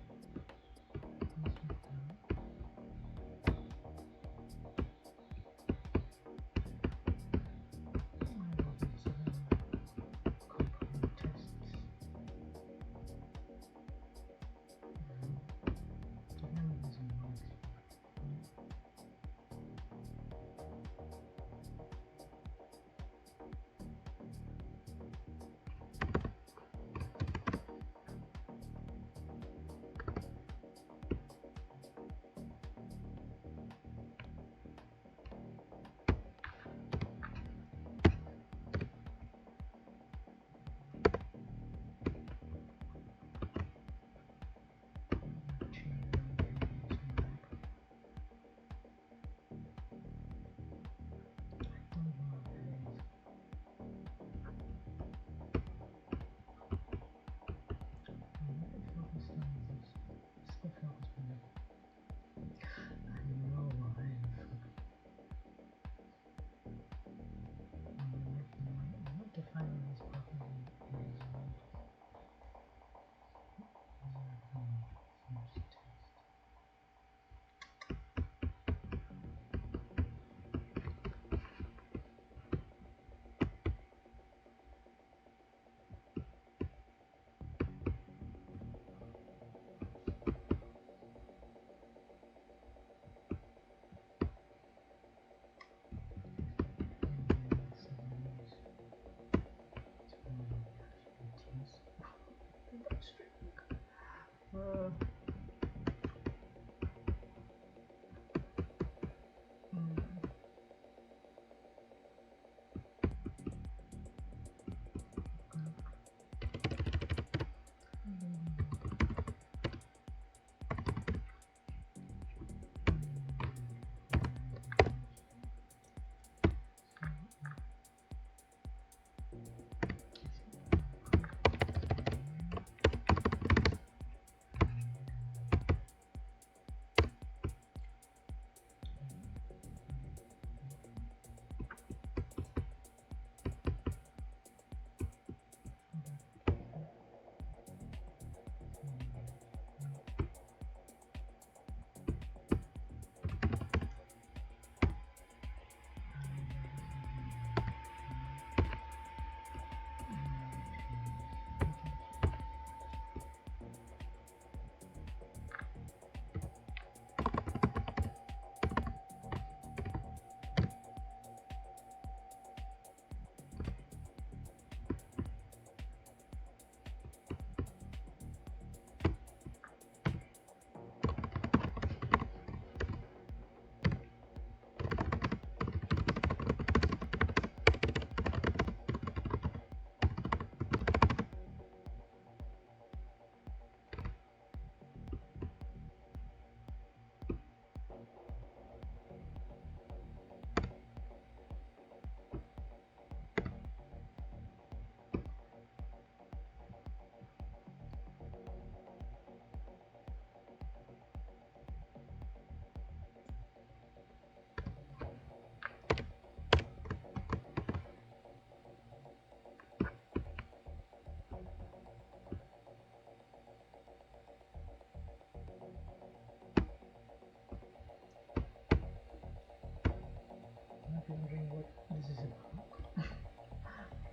Wondering what this is about.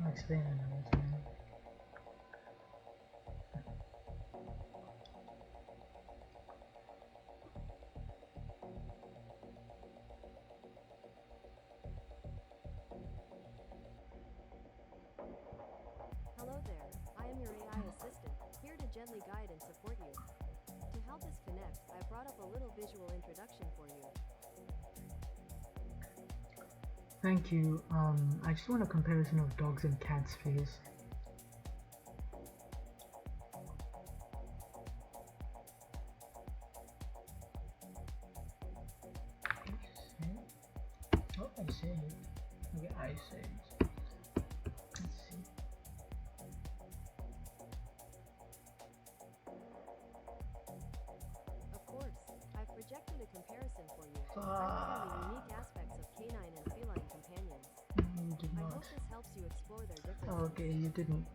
I'll explain another time. Hello there, I am your AI assistant, here to gently guide and support you. To help us connect, I brought up a little visual introduction for you. Thank you. I just want a comparison of dogs and cats, please. Oh, I see it. Okay, I see it. Let's see. Of course, I've projected a comparison for you, highlighting the unique aspects of canine and feline companions. You did I not. hope this helps you explore their differences. Oh, okay, you didn't.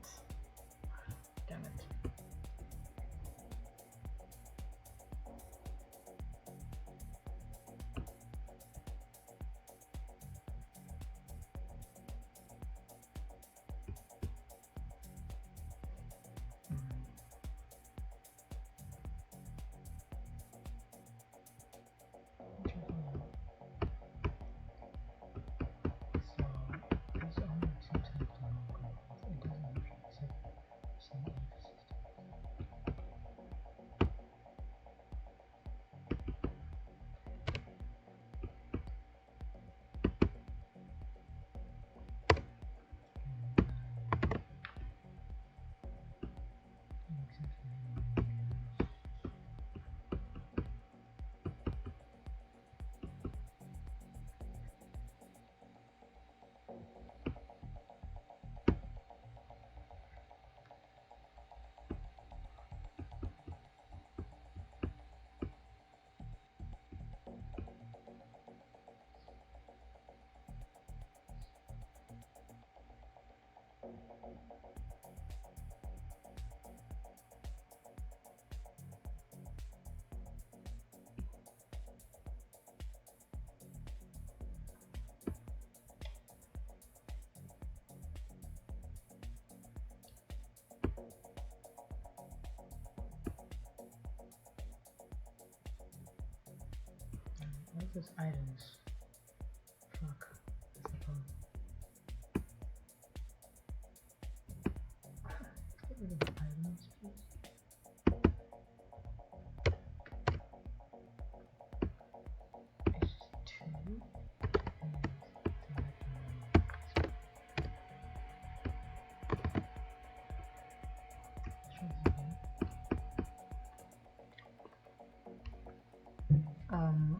What is this items? Fuck. That's the problem. Get rid of the items, please. It's just 2 and let's try this again.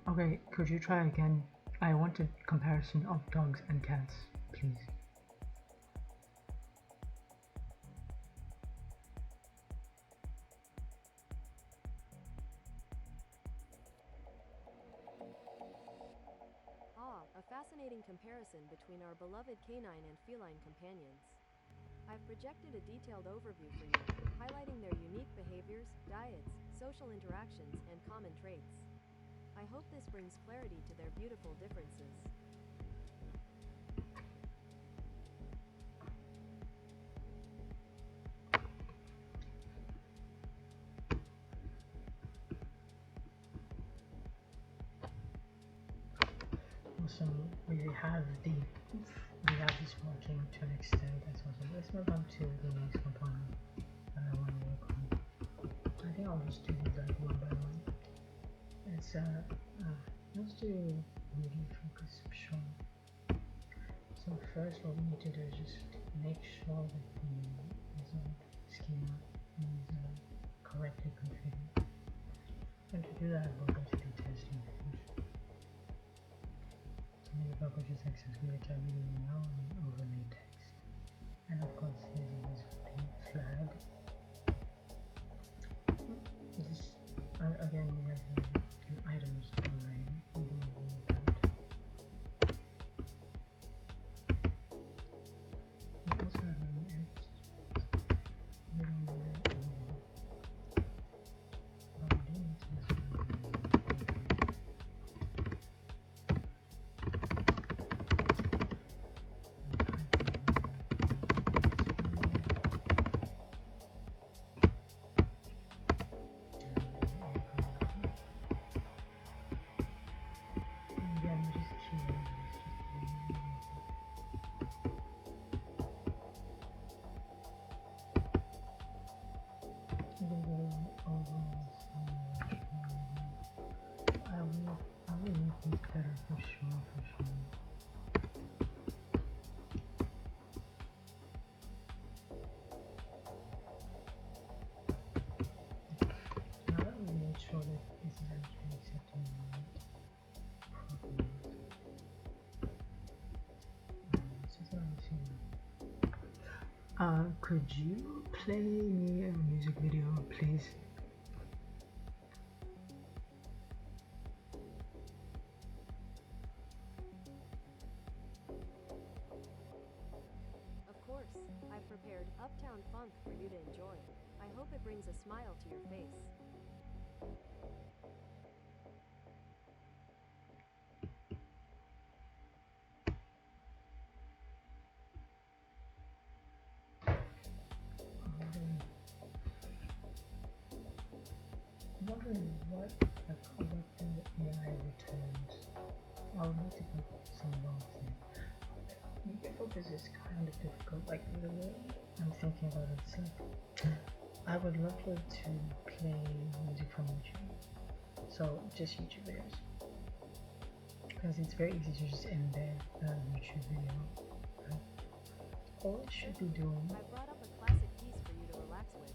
Okay, could you try again? I want a comparison of dogs and cats, please. Ah, a fascinating comparison between our beloved canine and feline companions. I've projected a detailed overview for you, highlighting their unique behaviors, diets, social interactions, and common traits. I hope this brings clarity to their beautiful differences. Also, we have this working to an extent. That's awesome. Let's move on to the next component that I want to work on. I think I'll just do these like one by one. It's let's do media focus sure. So first, what we need to do is just make sure that the result schema is correctly configured. And to do that, we'll go to the testing page. Media focus is accessible to now and overlay text. And of course, here's this flag. This again, we have the items already. We don't need that. We also have an X. We don't need that anymore. But we do need to list I will make these better for sure. Now that we made sure that this is actually accepting properly. Let's just see. Could you play me a music video, please? Of course, I've prepared Uptown Funk for you to enjoy. I hope it brings a smile to your face. I'm wondering what the collective AI returns. I would need to put some notes in. Media focus is kind of difficult. Like the way I'm thinking about it, it's like I would love to play music from YouTube. So just YouTube videos. Because it's very easy to just embed a YouTube video. Right? All it should be doing. I brought up a classic piece for you to relax with.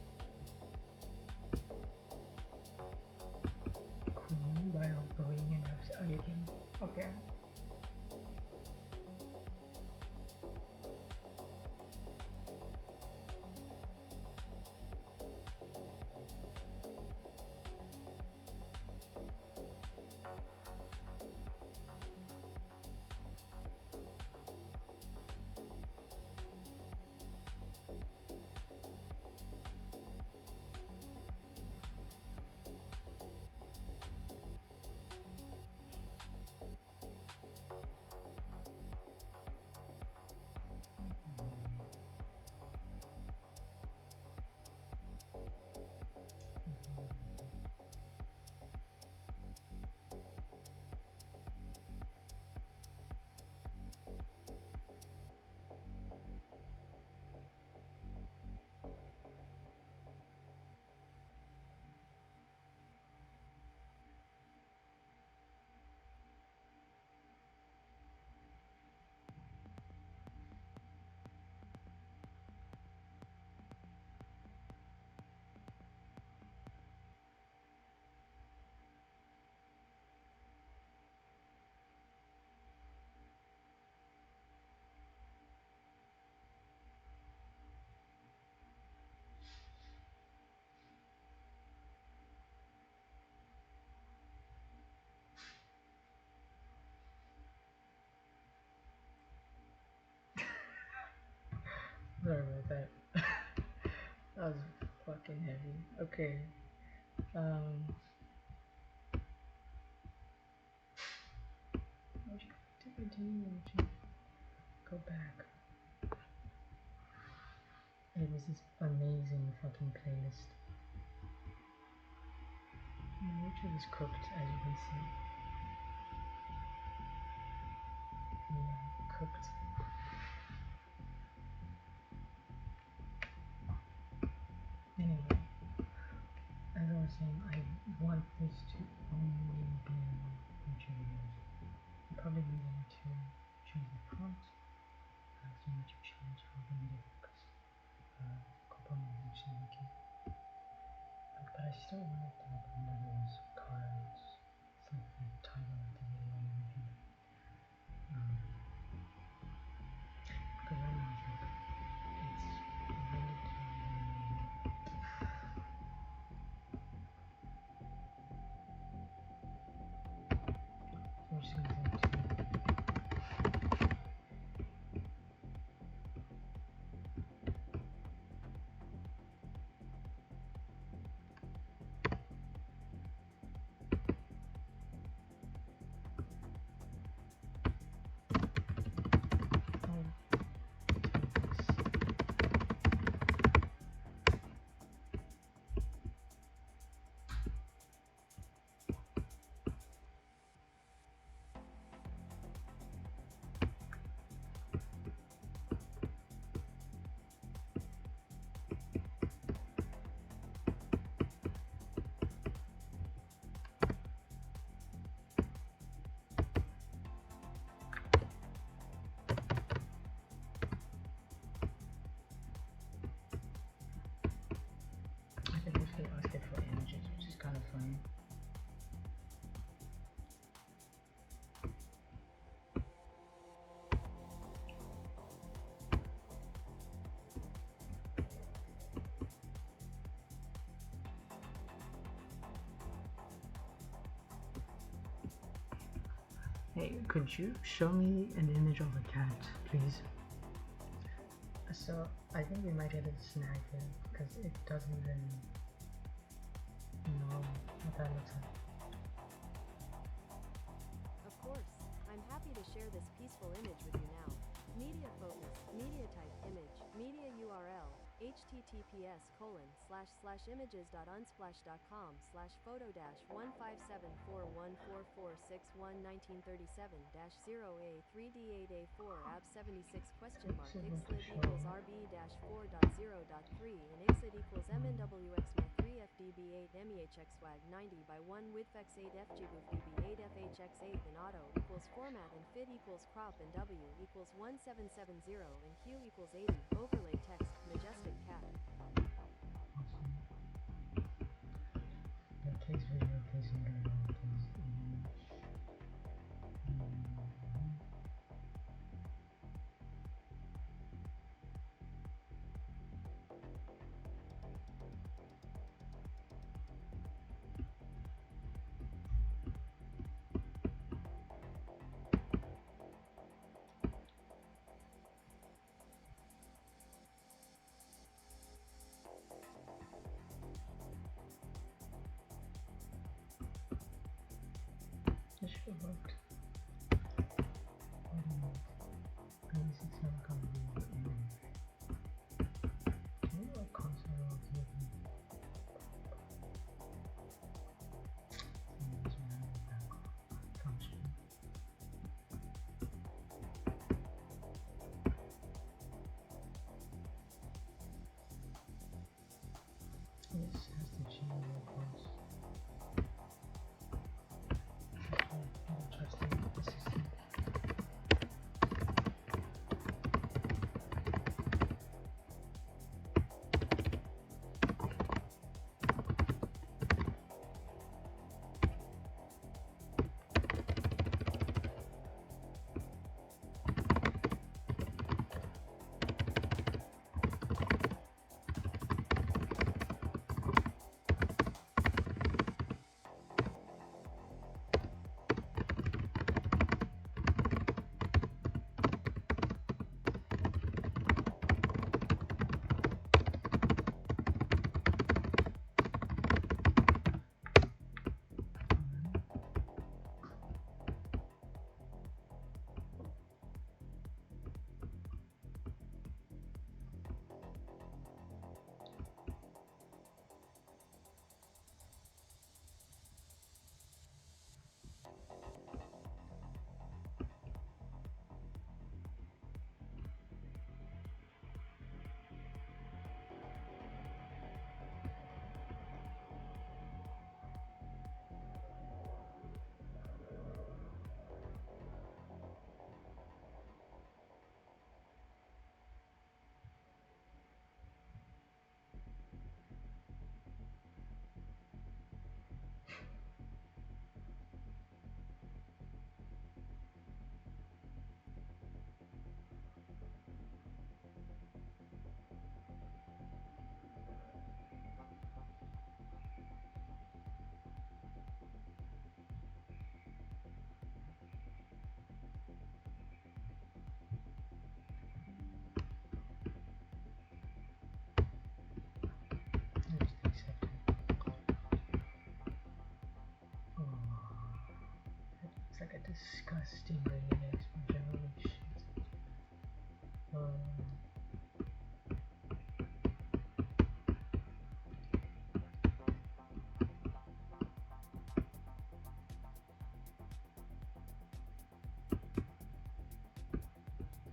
Sorry about that. That was fucking heavy. Okay. Would you to continue? Would you go back? It was this amazing fucking playlist. Nature is cooked, as you can see. Yeah, cooked. Anyway, as I was saying, I want this to only be future videos. I'm probably going to change the prompt. So need to change how the video because component is actually making. But I still want to have one of those cards. It's like the title of the video and everything. Because right now it's like it's relatively. So we're just gonna go to. I can actually ask it for images, which is kind of funny. Hey, could you show me an image of a cat, please? So, I think we might get a snag here, because it doesn't even know what that looks like. Of course, I'm happy to share this peaceful image with you now. Media focus, media type, image, media URL, https://images.unsplash.com/photo-1574144611937-0a3d8a4 ab76 equals rb-4.0.3 and ixit equals mnwxma3 fdb8 mehx swag 90 by 1 widthx 8 fgboof bb8 fhx8 and auto equals format and fit equals crop and w equals 1770 and hue equals 80 overlay text majestic cat. Yeah, case video, case audio, case image. disgusting really it is, but holy shit.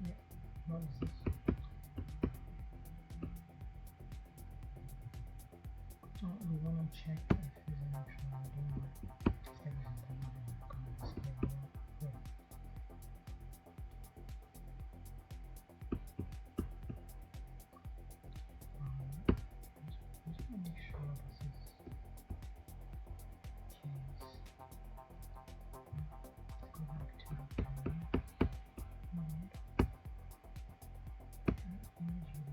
Yeah, what is this? Oh, we want to check if there's an actual idea. If there isn't, then I'm going to skip it. Yeah. Just want to make sure this is case. Go back to the camera. Mode. Image video.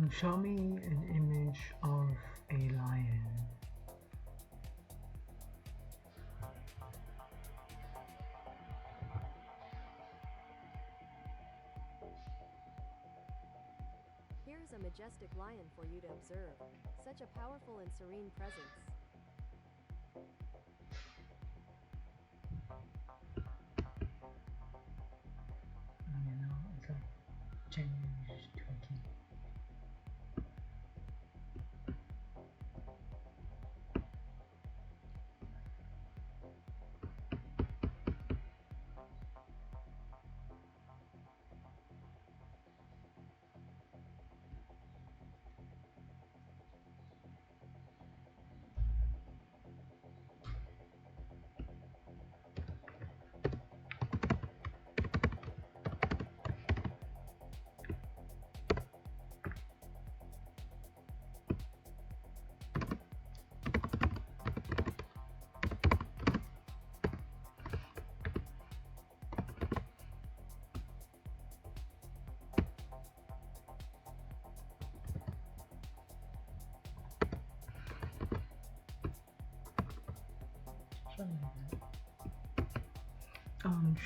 Show me an image of a lion. Here's a majestic lion for you to observe. Such a powerful and serene presence. You know, it's like genuinely just tweaking.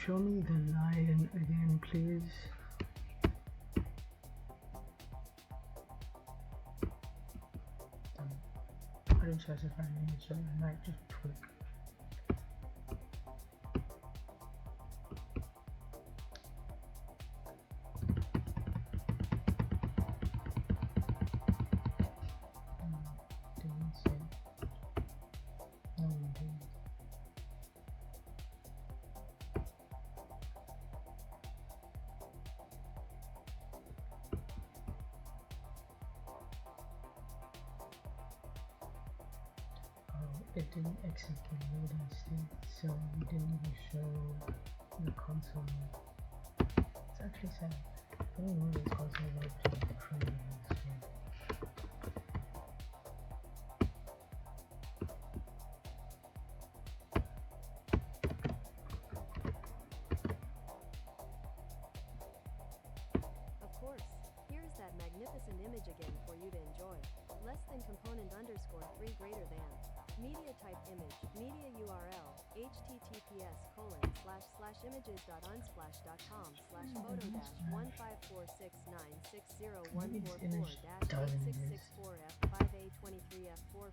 Show me the lion again, please. I didn't specify an image, so I might just tweak. Didn't say. No, you didn't. It didn't exit the loading state, so we didn't even show the console. It's actually sad. I don't know this console works with the training on the screen. Of course, here's that magnificent image again for you to enjoy. Less than component underscore 3 greater than. Media type image, media URL, https://images.unsplash.com/photo-154696014-8664f5a23f4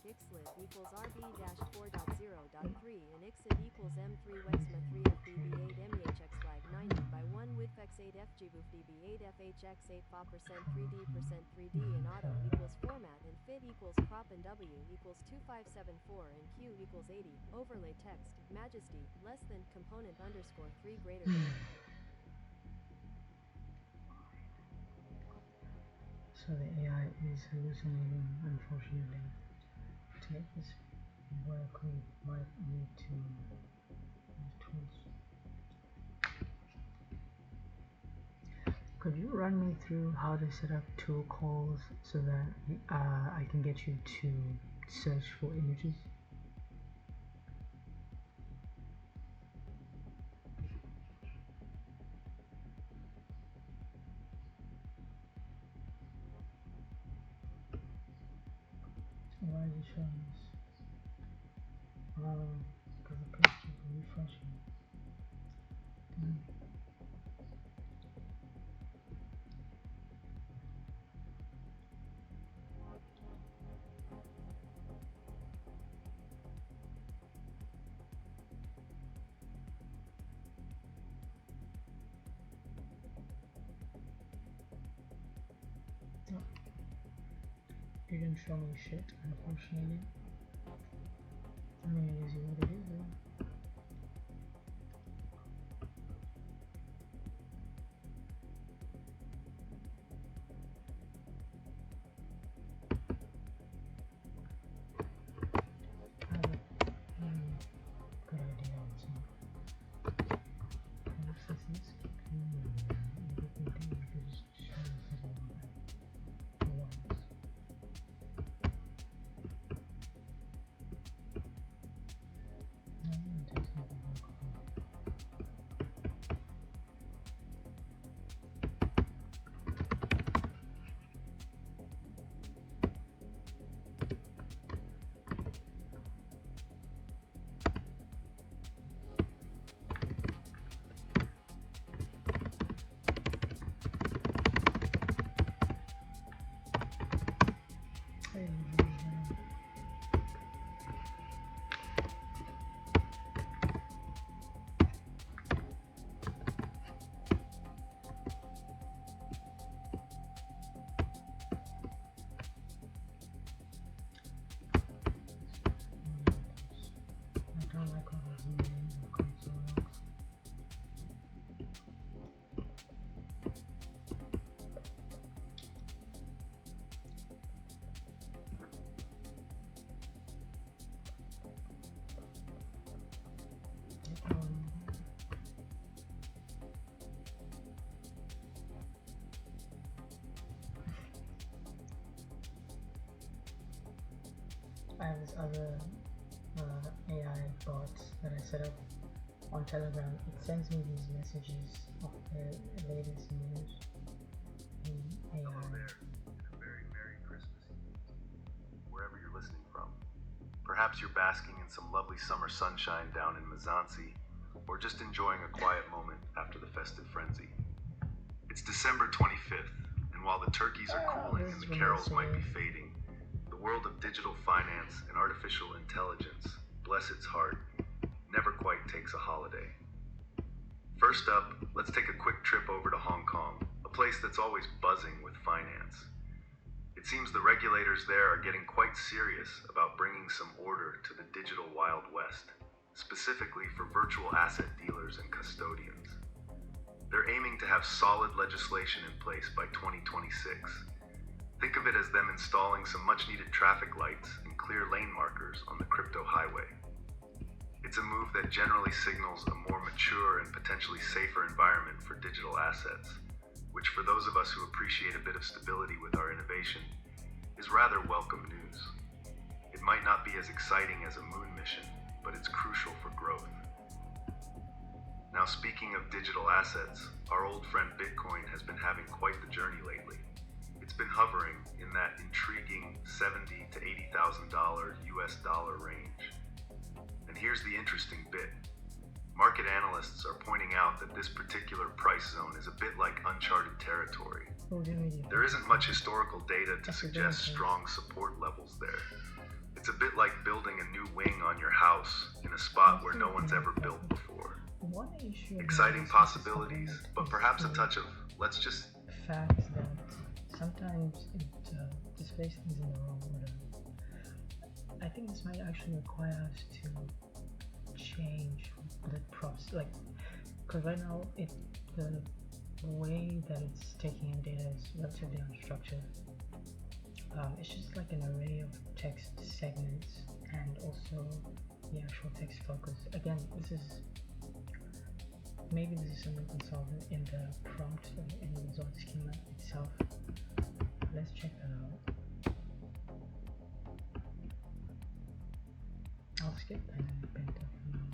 ixlib equals rb-4.0.3 and ixid equals m3 wexma 3 fbb8 mehx flag 90 by 1 widfx 8 fgboof db8 fhx 8 fa% 3d% 3d and auto equals format and fit equals crop and w equals 2574 and q equals 80 overlay text majesty less than component underscore 3 greater than. So the AI is hallucinating, unfortunately. It to make this work, we might need to use tools. Could you run me through how to set up tool calls so that I can get you to search for images? Why is it showing this? Because the page is refreshing. You didn't show me shit, unfortunately. I'm gonna use you what it is though. I have a good idea on some. Perhaps this is what we do, we could just show us as well. I have this other AI bot that I set up on Telegram. It sends me these messages of the latest news in AI. Hello there, and a very Merry Christmas Eve, wherever you're listening from. Perhaps you're basking in some lovely summer sunshine down in Mizansi, or just enjoying a quiet moment after the festive frenzy. It's December 25th, and while the turkeys are cooling and the carols might be fading, the world of digital finance and artificial intelligence, bless its heart, never quite takes a holiday. First up, let's take a quick trip over to Hong Kong, a place that's always buzzing with finance. It seems the regulators there are getting quite serious about bringing some order to the digital Wild West, specifically for virtual asset dealers and custodians. They're aiming to have solid legislation in place by 2026. Think of it as them installing some much-needed traffic lights and clear lane markers on the crypto highway. It's a move that generally signals a more mature and potentially safer environment for digital assets, which for those of us who appreciate a bit of stability with our innovation, is rather welcome news. It might not be as exciting as a moon mission, but it's crucial for growth. Now, speaking of digital assets, our old friend Bitcoin has been having quite the journey lately. It's been hovering in that intriguing $70,000 to $80,000 US dollar range. And here's the interesting bit. Market analysts are pointing out that this particular price zone is a bit like uncharted territory. There isn't much historical data to suggest strong support levels there. It's a bit like building a new wing on your house in a spot where no one's ever built before. Exciting possibilities, but perhaps a touch of, let's just... fact that sometimes it displays things in the wrong order. I think this might actually require us to change the process, like, because right now the way that it's taking in data is relatively unstructured. It's just like an array of text segments and also the actual text focus. Again, maybe this is something we can solve in the prompt or in the result schema itself. Let's check that out. I'll skip and print up now.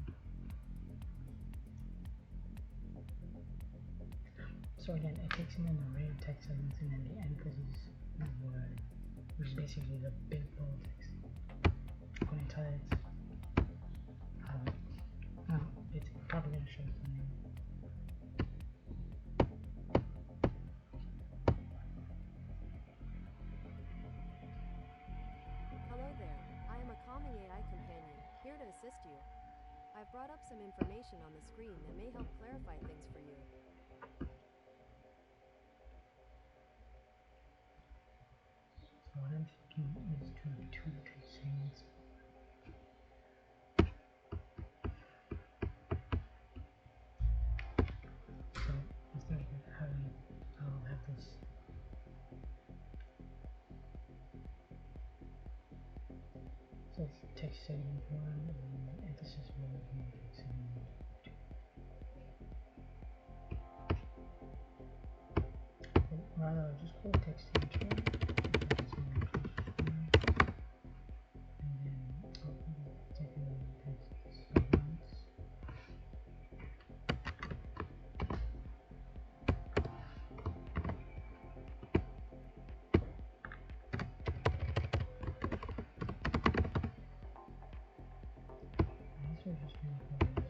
So again, it takes in an array of text segments and then the emphasis word, which is basically the big bold text. I'm going to tell it it's probably going to show something. Hello there, I am a calming AI companion, here to assist you. I've brought up some information on the screen that may help clarify things for you. So what I'm thinking is to have two text segments. So instead of having, I'll have this. So it's text segment 1 and emphasis word and text segment 2. Rather, I'll just call it text segment 1. And then I'll put it second text segments. We're just going to call this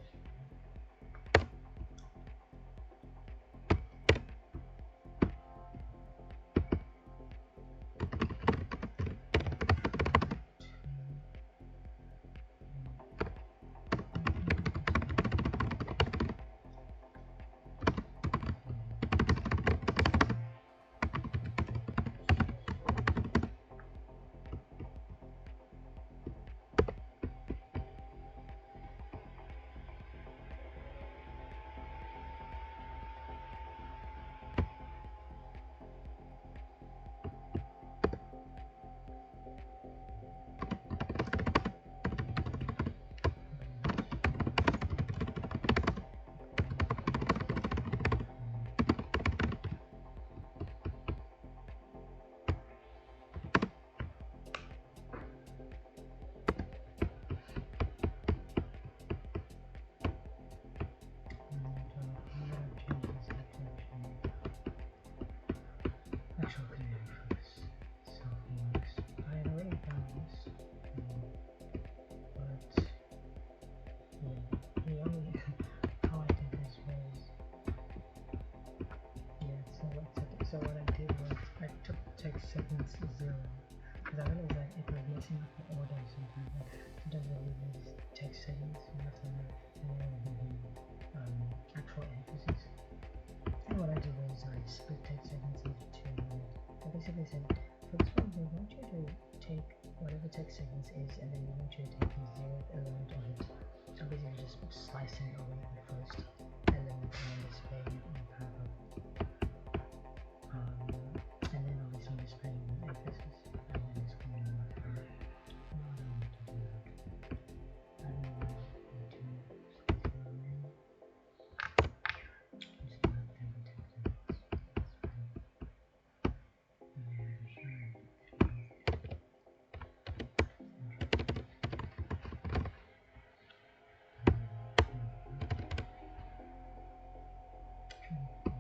actual creative focus. So I had already done this, but the only how I did this was so what I did was I took text segments 0 because I realized that it was messing up the order sometimes. Sometimes I leave these text segments, you have to have the actual emphasis. And what I did was I split text segments into two. I basically said, for this one, we want you to take whatever text segments is, and then we want you to take the 0th element of it. So basically just slicing it away the first element and then displaying it on the paragraph. And then obviously displaying the emphasis, and then it's going to work out. I don't want to do that. I don't want to slice it away. Just do that every text segments. That's fine.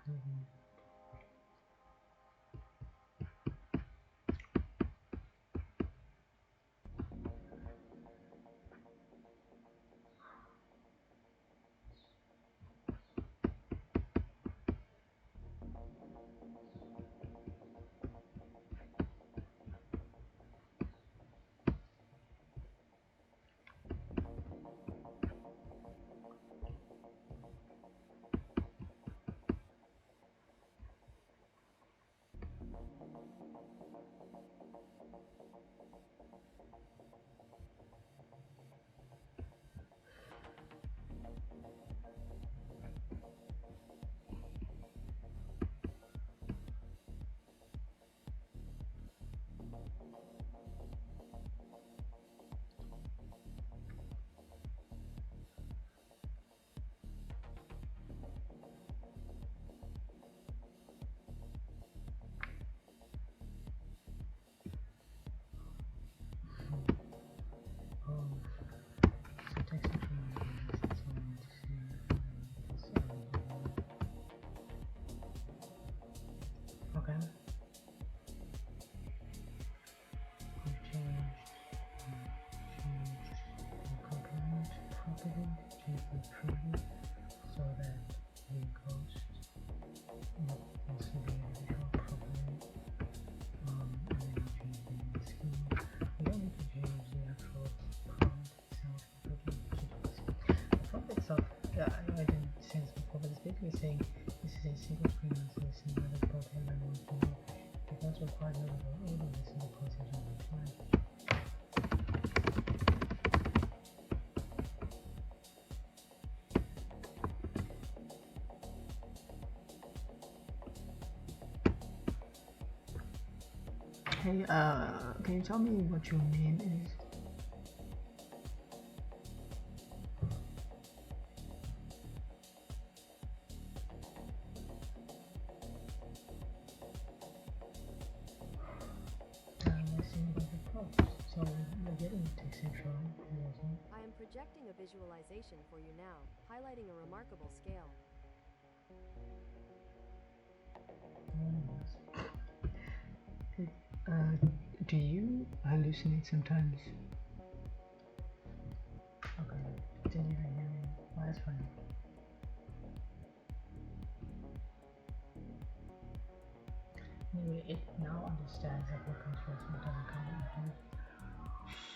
Mm-hmm. So text control that's all I want to see. Okay. I've changed the complement property, change the preview so that the ghost will also be able to draw properly. And then I'll change the scheme. We don't need to change the actual prompt itself. The prompt itself, yeah, I know I didn't say this before, but it's basically saying this is a single screen answer, similar to both him and one keyboard. It does require notable order, this is the process of reply. Hey, can you tell me what your name is? Let's see about the props. So we're getting text central. I am projecting a visualization for you now, highlighting a remarkable scale. Do you hallucinate sometimes? Okay, didn't even hear me. Oh, that's fine. Anyway, it now understands that what comes first and what doesn't come after.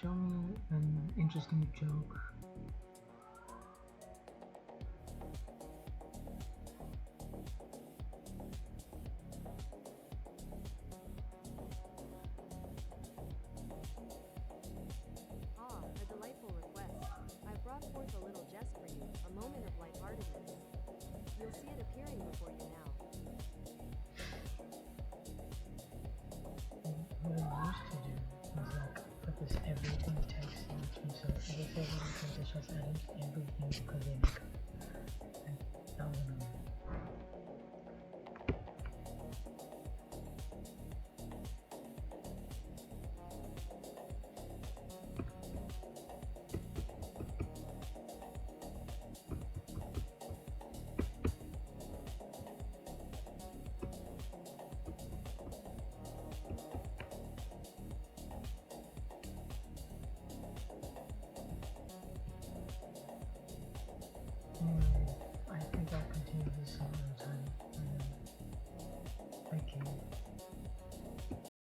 Show me an interesting joke. Ah, a delightful request. I've brought forth a little jest for you, a moment of lightheartedness. You'll see it appearing before you now. What I used to do was like put this everything text into so everything is just adding everything because they make like that was annoying. I think I'll continue this some other time. Thank you.